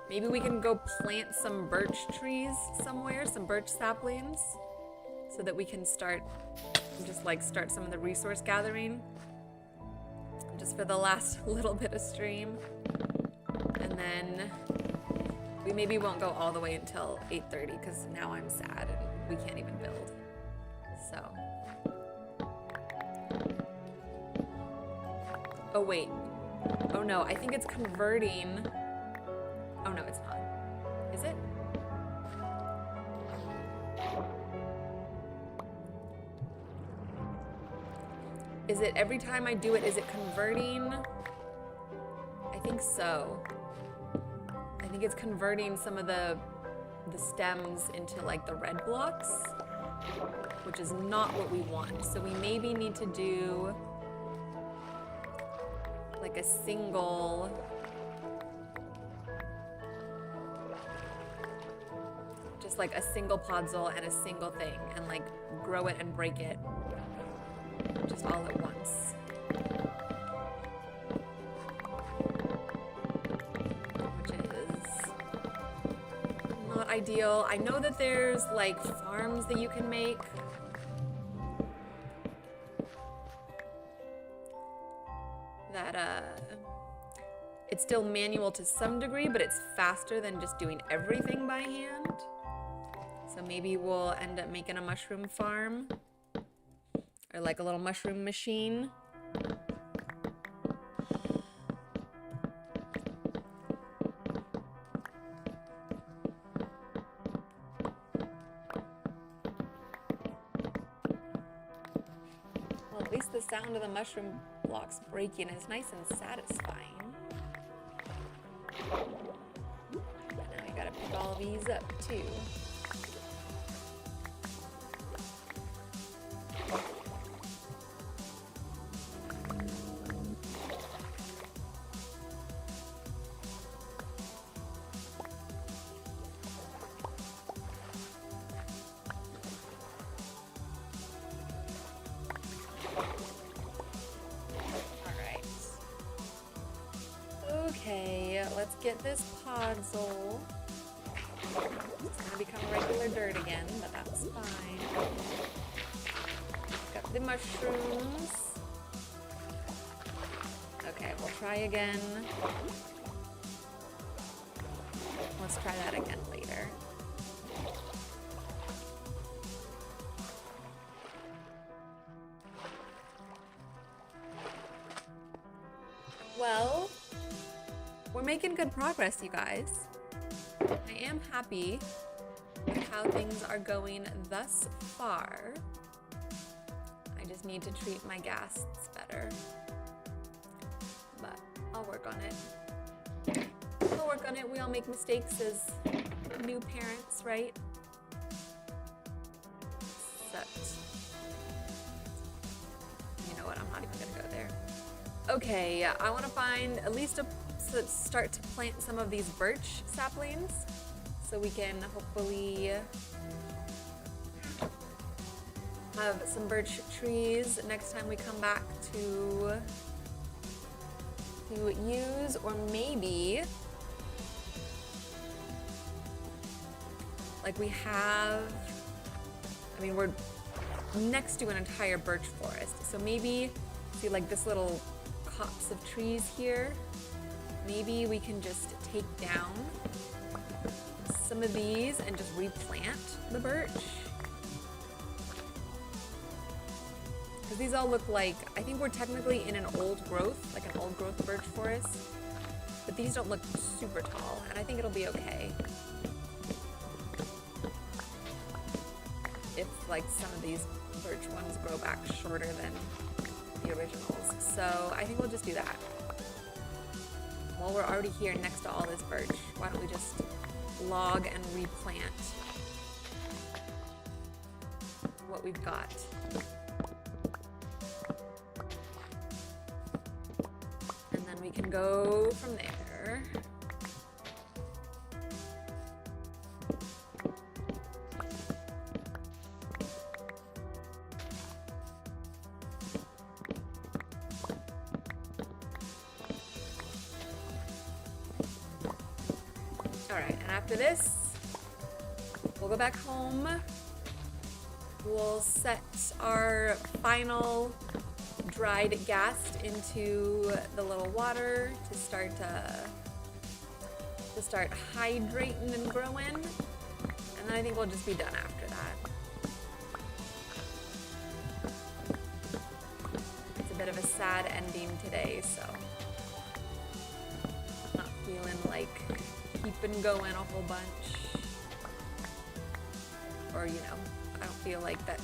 Maybe we can go plant some birch trees somewhere, some birch saplings, so that we can start some of the resource gathering just for the last little bit of stream. And then we maybe won't go all the way until 8:30 because now I'm sad and we can't even build. So. Oh wait. Oh no, I think it's converting. Oh no, it's not. Is it? Is it every time I do it, is it converting? I think so. I think it's converting some of the stems into like the red blocks, which is not what we want. So we maybe need to do like a single, just like a single podzol and a single thing, and like grow it and break it just all at once. Which is not ideal. I know that there's like farms that you can make. That it's still manual to some degree, but it's faster than just doing everything by hand. So maybe we'll end up making a mushroom farm. Or like a little mushroom machine. Well, at least the sound of the mushroom blocks breaking is nice and satisfying. Now we gotta pick all these up too. Get this podzol. It's gonna become regular dirt again, but that's fine. Got the mushrooms. Okay, we'll try again. Let's try that again later. Well, we're making good progress, you guys. I am happy with how things are going thus far. I just need to treat my guests better. But I'll work on it. I'll work on it. We all make mistakes as new parents, right? Except, you know what? I'm not even gonna go there. Okay, I want to find at least start to plant some of these birch saplings so we can hopefully have some birch trees next time we come back to use, or maybe like we have, I mean, we're next to an entire birch forest, so maybe see like this little copse of trees here, maybe we can just take down some of these and just replant the birch. Because these all look like, I think we're technically in an old growth, like an old growth birch forest, but these don't look super tall, and I think it'll be okay if like some of these birch ones grow back shorter than the originals. So I think we'll just do that. While we're already here next to all this birch, why don't we just log and replant what we've got. And then we can go from there. After this, we'll go back home. We'll set our final dried gast into the little water to start hydrating and growing. And then I think we'll just be done after that. It's a bit of a sad ending today, so I'm not feeling like keeping going a whole bunch, or you know, I don't feel like that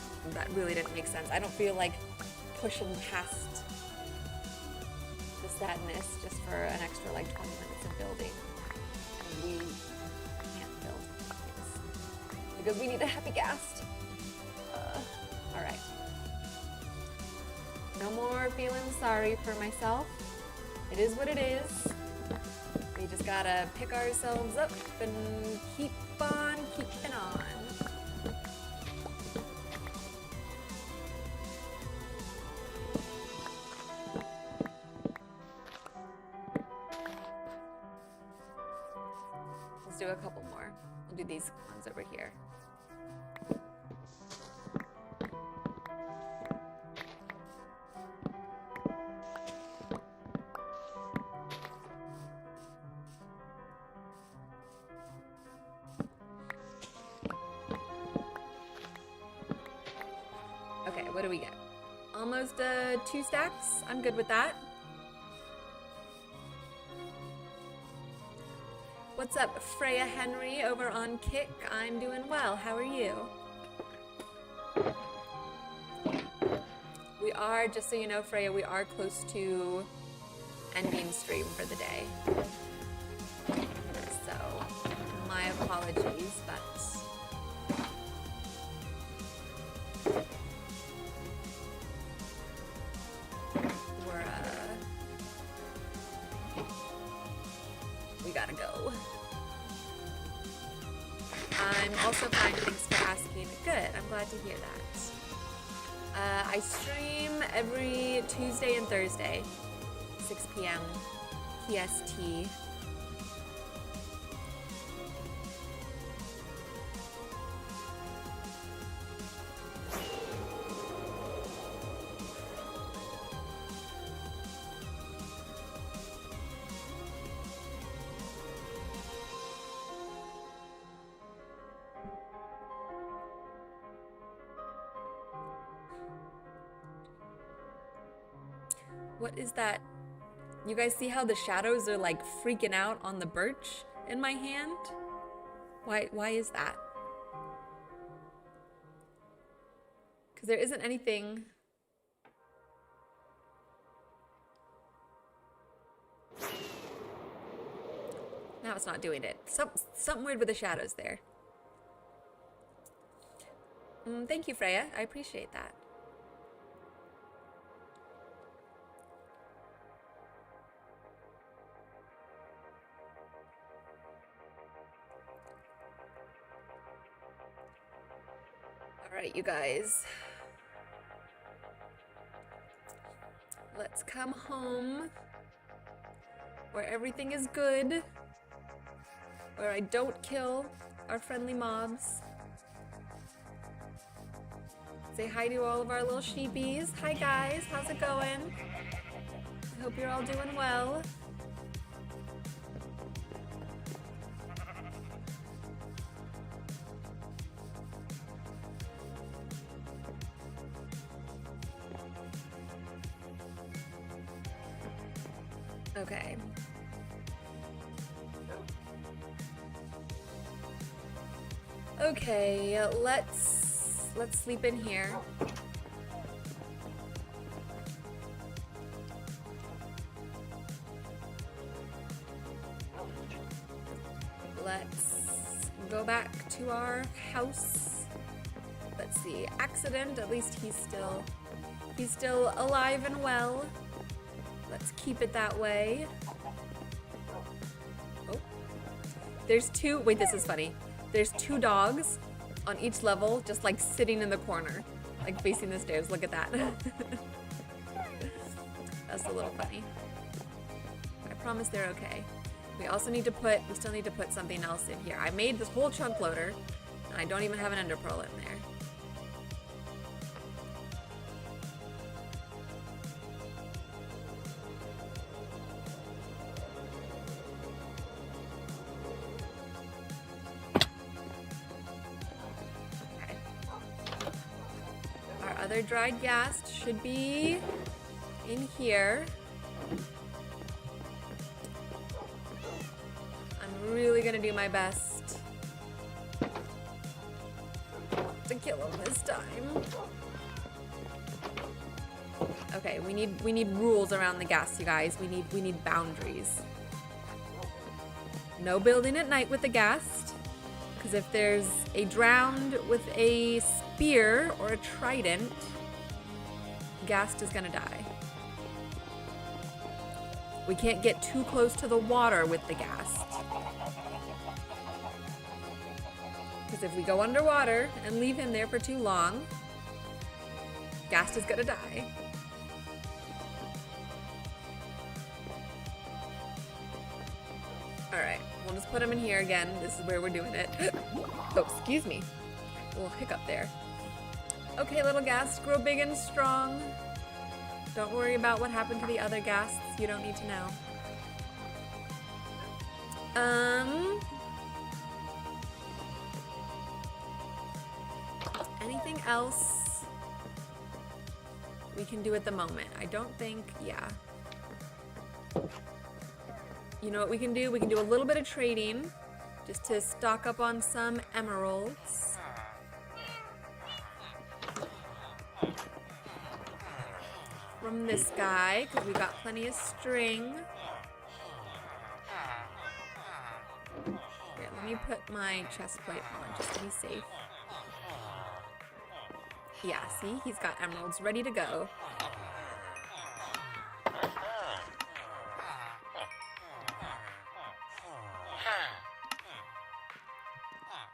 really didn't make sense. I don't feel like pushing past the sadness just for an extra like 20 minutes of building. And we can't build because we need a happy gast. All right, no more feeling sorry for myself. It is what it is. We just gotta pick ourselves up and keep on keeping on. Let's do a couple more. We'll do these ones over here. What do we get? Almost 2 stacks. I'm good with that. What's up, Freya Henry over on Kick? I'm doing well. How are you? We are, just so you know, Freya, we are close to ending stream for the day. So, my apologies, but we gotta go. I'm also fine, thanks for asking. Good, I'm glad to hear that. I stream every Tuesday and Thursday, 6 p.m. PST. What is that? You guys see how the shadows are like freaking out on the birch in my hand? Why is that? Because there isn't anything. Now it's not doing it. Something weird with the shadows there. Thank you, Freya. I appreciate that. All right, you guys. Let's come home where everything is good, where I don't kill our friendly mobs. Say hi to all of our little sheepies. Hi guys, how's it going? I hope you're all doing well. Okay. Okay, let's sleep in here. Let's go back to our house. Let's see. Accident, at least he's still alive and well. Let's keep it that way. Oh. There's two, wait, this is funny. There's two dogs on each level, just like sitting in the corner, like facing the stairs. Look at that. That's a little funny. I promise they're okay. We still need to put something else in here. I made this whole chunk loader, and I don't even have an ender pearl in there. Other dried ghast should be in here. I'm really gonna do my best to kill him this time. Okay, we need rules around the ghast, you guys. We need boundaries. No building at night with the ghast, because if there's a drowned with a spear or a trident, ghast is gonna die. We can't get too close to the water with the ghast, because if we go underwater and leave him there for too long, ghast is gonna die. All right, we'll just put him in here again. This is where we're doing it. Oh, excuse me. A little hiccup there. Okay, little ghast, grow big and strong. Don't worry about what happened to the other ghasts. You don't need to know. Anything else we can do at the moment? I don't think, yeah. You know what we can do? We can do a little bit of trading just to stock up on some emeralds. From this guy, because we got plenty of string. Here, let me put my chest plate on just to be safe. Yeah, see? He's got emeralds ready to go.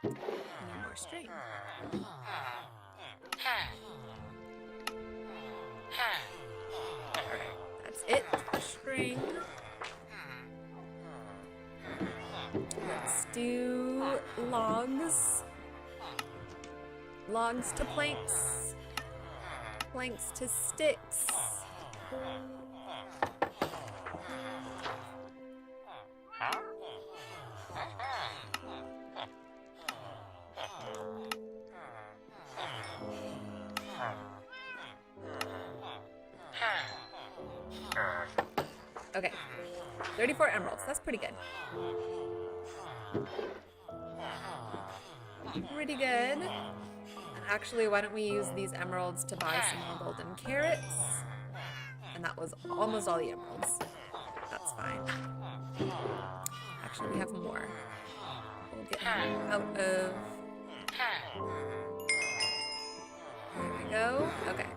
Need more string. That's it, string. Let's do logs. Logs to planks. Planks to sticks. Okay, 34 emeralds, that's pretty good. Pretty good. And actually, why don't we use these emeralds to buy some more golden carrots? And that was almost all the emeralds. That's fine. actually, we have more. We'll get him out of... There we go. Okay.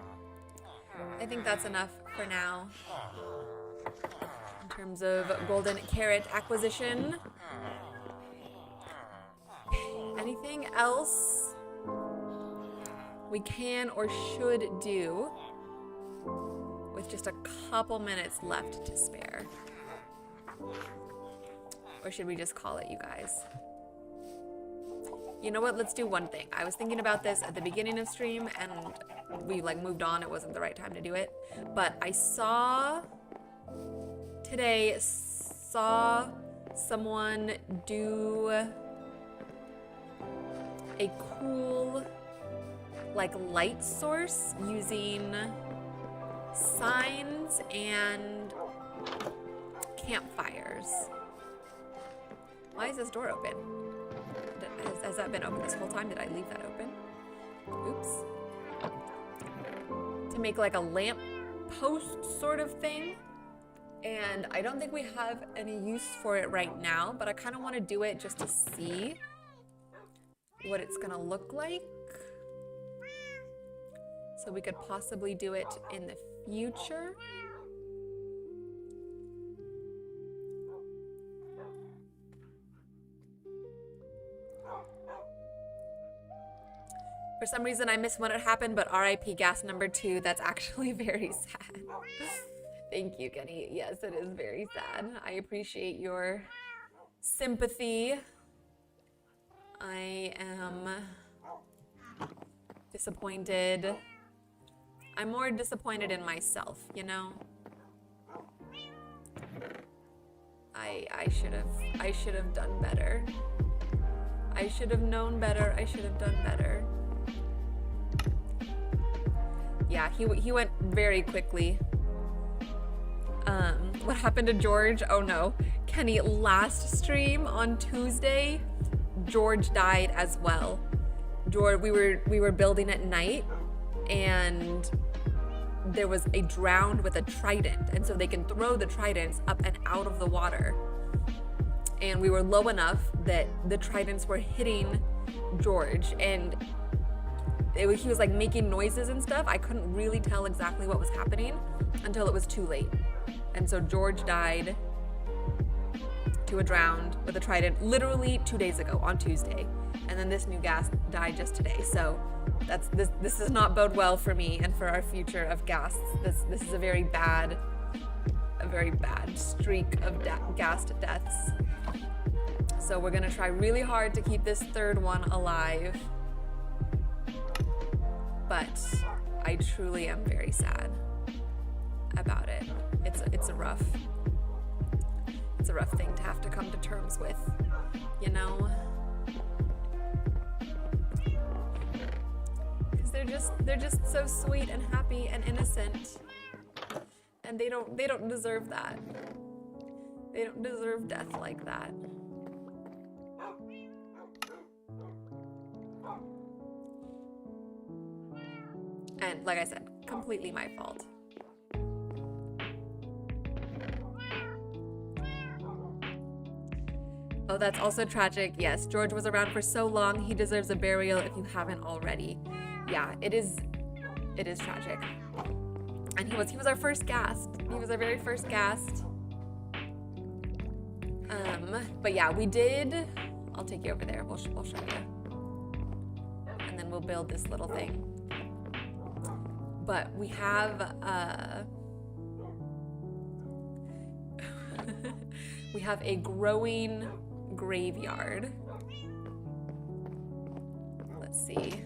I think that's enough for now. In terms of golden carrot acquisition. Anything else we can or should do with just a couple minutes left to spare? Or should we just call it, you guys? You know what? Let's do one thing. I was thinking about this at the beginning of stream and we like moved on. It wasn't the right time to do it. But I saw someone do a cool like light source using signs and campfires. Why is this door open? Has that been open this whole time? Did I leave that open? Oops. To make like a lamp post sort of thing. And I don't think we have any use for it right now, but I kind of want to do it just to see what it's gonna look like. So we could possibly do it in the future. For some reason I missed when it happened, but RIP gas number 2, that's actually very sad. Thank you, Kenny. Yes, it is very sad. I appreciate your sympathy. I am disappointed. I'm more disappointed in myself, you know? I should have done better. I should have known better. I should have done better. Yeah, he went very quickly. What happened to George? Oh no. Kenny, last stream on Tuesday, George died as well. George, we were building at night and there was a drowned with a trident, and so they can throw the tridents up and out of the water. And we were low enough that the tridents were hitting George, and he was like making noises and stuff. I couldn't really tell exactly what was happening until it was too late. And so George died to a drowned with a trident literally 2 days ago on Tuesday. And then this new ghast died just today. So this does not bode well for me and for our future of ghasts. This is a very bad streak of ghast deaths. So we're gonna try really hard to keep this third one alive. But I truly am very sad about it. It's a rough thing to have to come to terms with, you know? Because they're just so sweet and happy and innocent. And they don't deserve that. They don't deserve death like that. And like I said, completely my fault. Oh, that's also tragic. Yes, George was around for so long. He deserves a burial if you haven't already. Yeah, it is tragic. And he was our first ghast. He was our very first ghast. But yeah, we did. I'll take you over there. We'll show you. And then we'll build this little thing. But we have we have a growing graveyard. Let's see.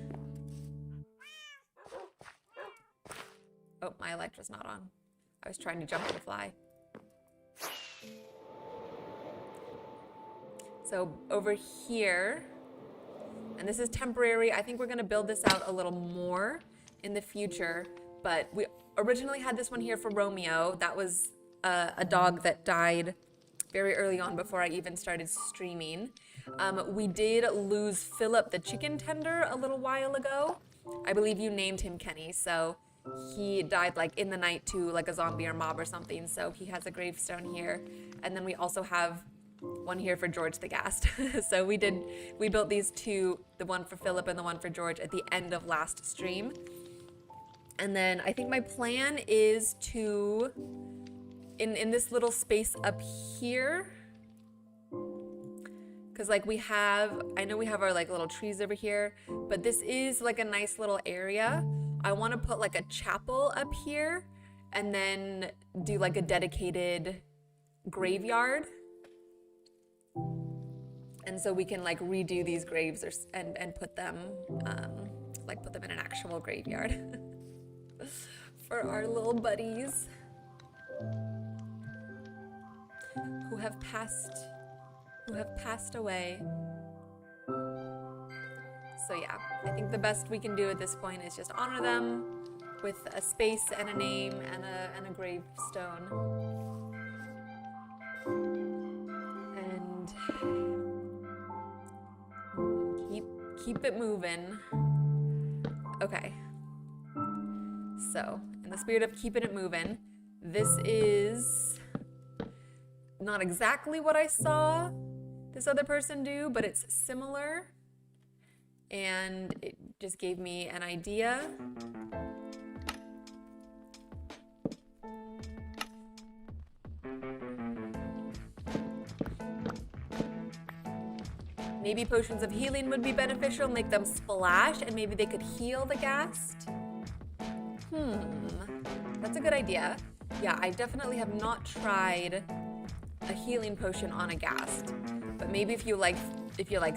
Oh, my Electra's not on. I was trying to jump and fly. So over here, and this is temporary. I think we're gonna build this out a little more in the future, but we originally had this one here for Romeo. That was a dog that died very early on before I even started streaming. We did lose Philip the chicken tender a little while ago. I believe you named him Kenny, so he died like in the night to like a zombie or mob or something, so he has a gravestone here. And then we also have one here for George the Gast. So we built these two, the one for Philip and the one for George, at the end of last stream. And then I think my plan is to, in this little space up here, because like I know we have our like little trees over here, but this is like a nice little area. I want to put like a chapel up here and then do like a dedicated graveyard. And so we can like redo these graves and put them put them in an actual graveyard for our little buddies who have passed away. So yeah, I think the best we can do at this point is just honor them with a space and a name and a gravestone. And keep it moving. Okay. So, in the spirit of keeping it moving, this is not exactly what I saw this other person do, but it's similar. And it just gave me an idea. Maybe potions of healing would be beneficial, make them splash, and maybe they could heal the ghast. That's a good idea. Yeah, I definitely have not tried a healing potion on a ghast, but maybe if you're like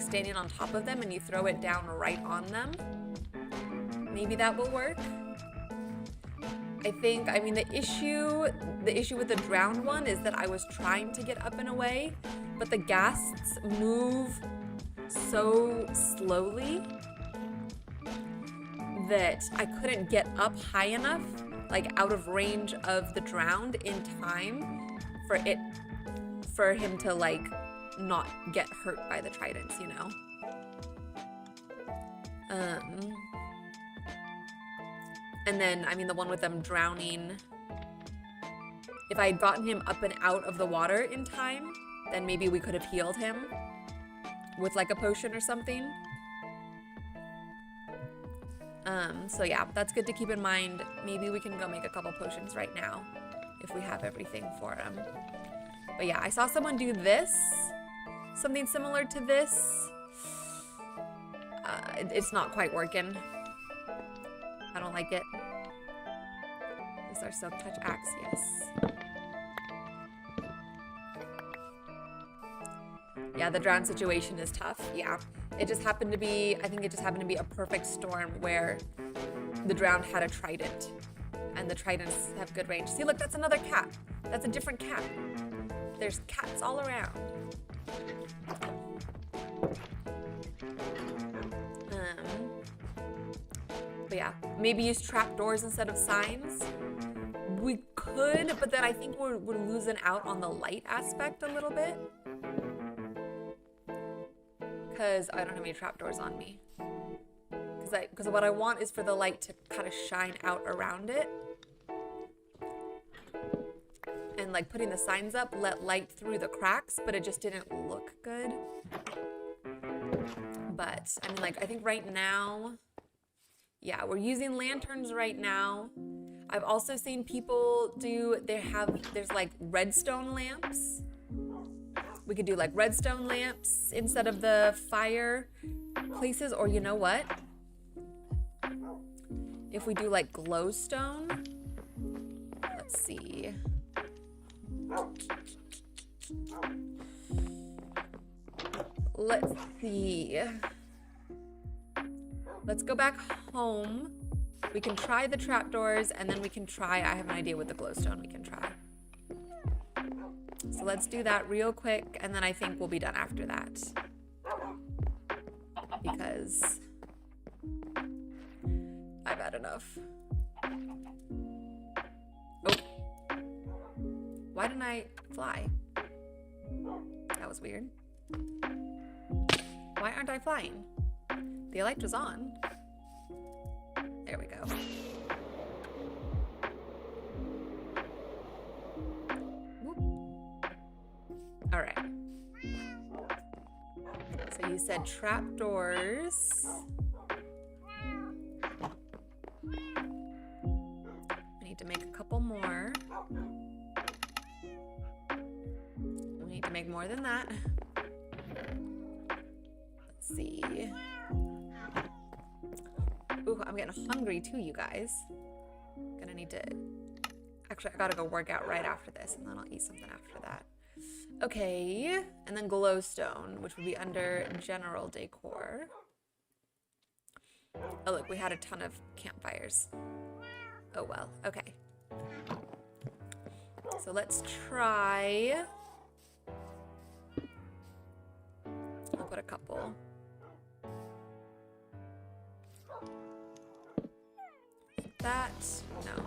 standing on top of them and you throw it down right on them, maybe that will work. I mean, the issue with the drowned one is that I was trying to get up and away, but the ghasts move so slowly that I couldn't get up high enough, like out of range of the drowned in time for him to like not get hurt by the tridents, you know? And then, I mean, the one with them drowning, if I had gotten him up and out of the water in time, then maybe we could have healed him with like a potion or something. So yeah, that's good to keep in mind. Maybe we can go make a couple potions right now if we have everything for him. But yeah, I saw someone do this, something similar to this. It's not quite working. I don't like it. This is our Silk Touch axe, yes. Yeah, the drown situation is tough, yeah. It just happened to be, I think it just happened to be a perfect storm where the drowned had a trident and the tridents have good range. See, look, that's another cat. That's a different cat. There's cats all around. But yeah, maybe use trapdoors instead of signs. We could, but then I think we're losing out on the light aspect a little bit. Because I don't have any trapdoors on me. Because what I want is for the light to kind of shine out around it. And like putting the signs up let light through the cracks, but it just didn't look good. But I mean, like, I think right now, yeah, we're using lanterns right now. I've also seen people do, there's like redstone lamps. We could do like redstone lamps instead of the fire places, or you know what? If we do like glowstone, let's see. Let's see. Let's go back home. We can try the trapdoors, and then we can try, I have an idea with the glowstone we can try. So let's do that real quick, and then I think we'll be done after that. Because I've had enough. Oh. Why didn't I fly? That was weird. Why aren't I flying? The light was on. There we go. Whoop. All right. So you said trapdoors. We need to make a couple more. We need to make more than that. Let's see. Ooh, I'm getting hungry too, you guys. Gonna need to... Actually, I gotta go work out right after this, and then I'll eat something after that. Okay, and then glowstone, which would be under general decor. Oh, look, we had a ton of campfires. Oh, well, okay. So let's try... I'll put a couple. That, no.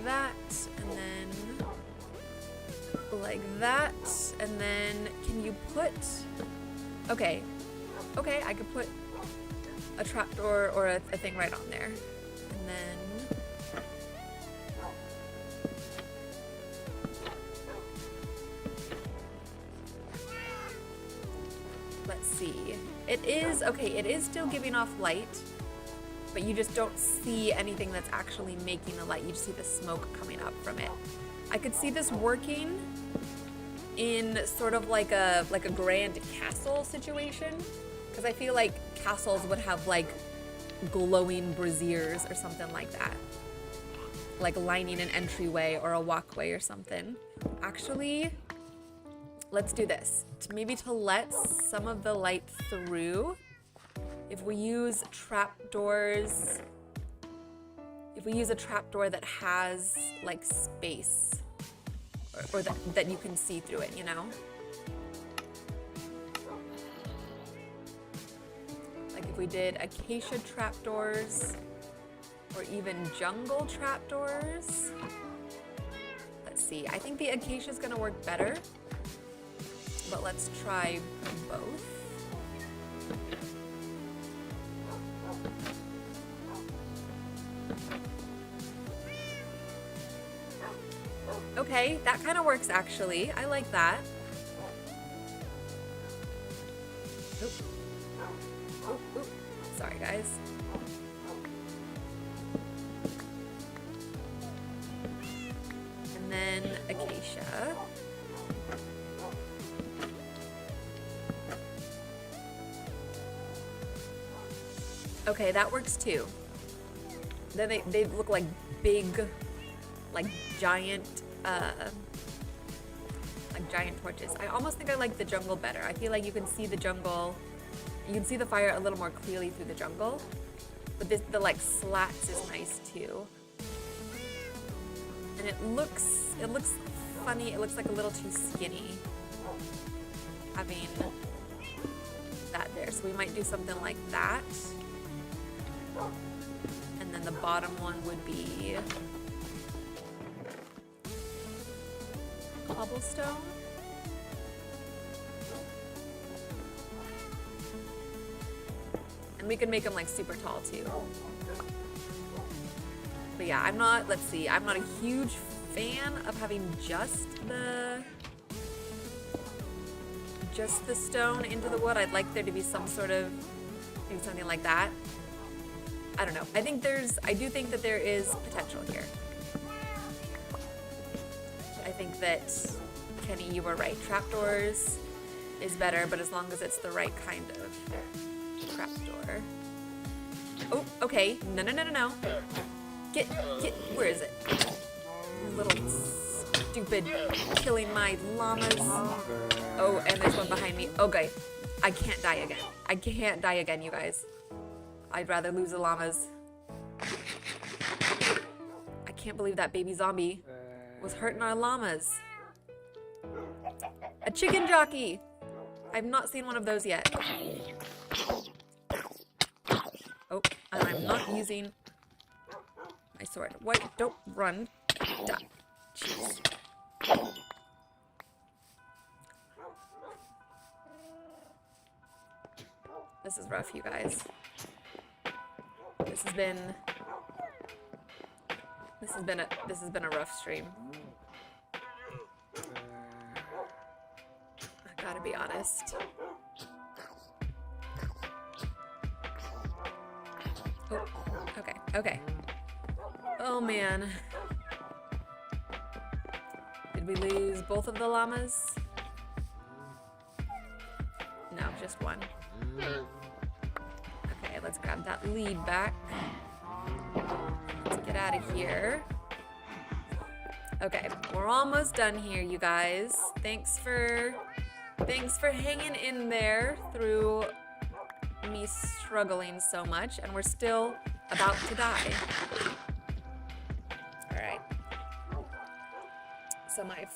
That, and then like that, and then can you put, okay, I could put a trapdoor or a thing right on there, and then let's see, it is, okay, it is still giving off light, but you just don't see anything that's actually making the light. You just see the smoke coming up from it. I could see this working in sort of like a grand castle situation, because I feel like castles would have like glowing braziers or something like that, like lining an entryway or a walkway or something. Actually, let's do this. Maybe to let some of the light through. If we use trapdoors, if we use a trapdoor that has like space, or that you can see through it, you know? Like if we did acacia trapdoors, or even jungle trapdoors. Let's see, I think the acacia is gonna work better, but let's try both. Okay, that kind of works actually. I like that. Oop. Oop, oop. Sorry, guys. And then acacia. Okay, that works too. Then they look like big, like giant torches. I almost think I like the jungle better. I feel like you can see the jungle, you can see the fire a little more clearly through the jungle. But the like slats is nice too. And it looks funny. It looks like a little too skinny having that there. So we might do something like that. And then the bottom one would be cobblestone. And we can make them like super tall too. But yeah, I'm not a huge fan of having just the stone into the wood. I'd like there to be some sort of, maybe something like that. I don't know. I do think that there is potential here. I think that, Kenny, you were right. Trapdoors is better, but as long as it's the right kind of trapdoor. Oh, okay. No. Get, where is it? Little stupid, killing my llamas. Oh, and there's one behind me. Okay, I can't die again. I can't die again, you guys. I'd rather lose the llamas. I can't believe that baby zombie was hurting our llamas. A chicken jockey! I've not seen one of those yet. Oh, and I'm not using my sword. Wait, don't run. Die. Jeez. This is rough, you guys. This has been a rough stream. be honest. Oh, okay, okay. Oh man. Did we lose both of the llamas? No, just one. Okay, let's grab that lead back. Let's get out of here. Okay, we're almost done here, you guys. Thanks for hanging in there through me struggling so much, and we're still about to die. All right. So my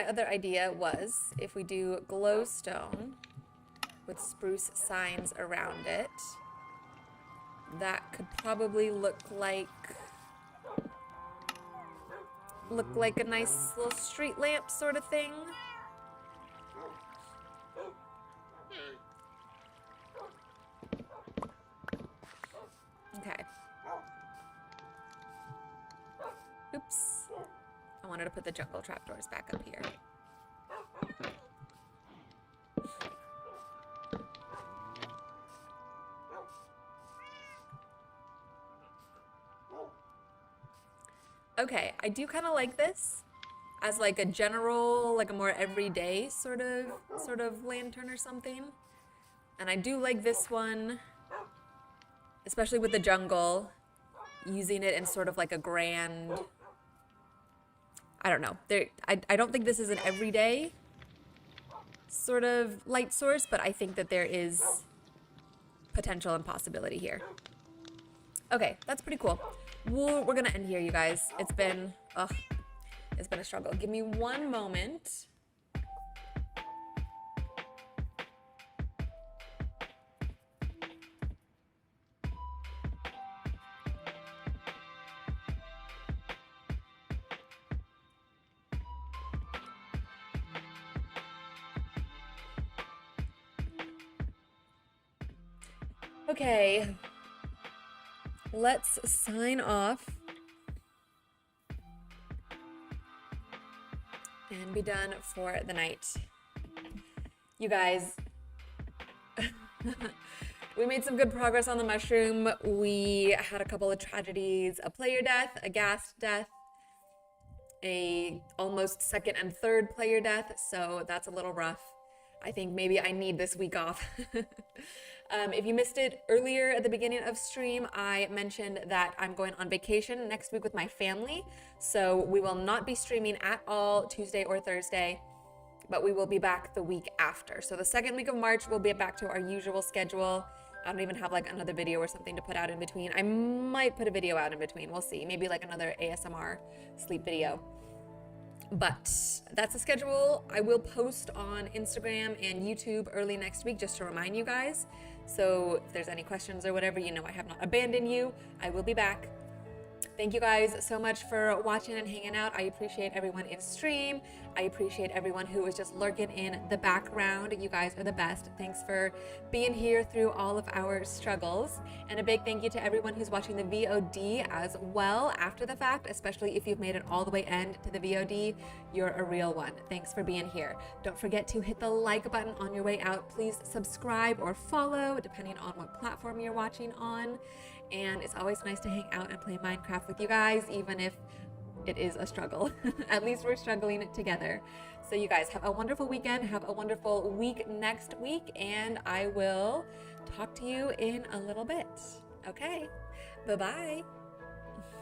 other idea was if we do glowstone with spruce signs around it, that could probably look like a nice little street lamp sort of thing. Okay. Oops. I wanted to put the jungle trapdoors back up here. Okay, I do kind of like this as like a general, like a more everyday sort of lantern or something. And I do like this one, especially with the jungle, using it in sort of like a grand, I don't know. I don't think this is an everyday sort of light source, but I think that there is potential and possibility here. Okay, that's pretty cool. We're gonna end here, you guys. It's been a struggle. Give me one moment. Okay, let's sign off and be done for the night. You guys, we made some good progress on the mushroom. We had a couple of tragedies, a player death, a ghast death, a almost second and third player death, so that's a little rough. I think maybe I need this week off. If you missed it earlier at the beginning of stream, I mentioned that I'm going on vacation next week with my family. So we will not be streaming at all Tuesday or Thursday, but we will be back the week after. So the second week of March, we'll be back to our usual schedule. I don't even have like another video or something to put out in between. I might put a video out in between. We'll see. Maybe like another ASMR sleep video. But that's the schedule. I will post on Instagram and YouTube early next week just to remind you guys. So if there's any questions or whatever, you know I have not abandoned you. I will be back. Thank you guys so much for watching and hanging out. I appreciate everyone in stream. I appreciate everyone who is just lurking in the background. You guys are the best. Thanks for being here through all of our struggles. And a big thank you to everyone who's watching the VOD as well after the fact, especially if you've made it all the way end to the VOD. You're a real one. Thanks for being here. Don't forget to hit the like button on your way out. Please subscribe or follow, depending on what platform you're watching on. And it's always nice to hang out and play Minecraft with you guys, even if it is a struggle. At least we're struggling together. So you guys have a wonderful weekend, have a wonderful week next week, and I will talk to you in a little bit. Okay, bye-bye.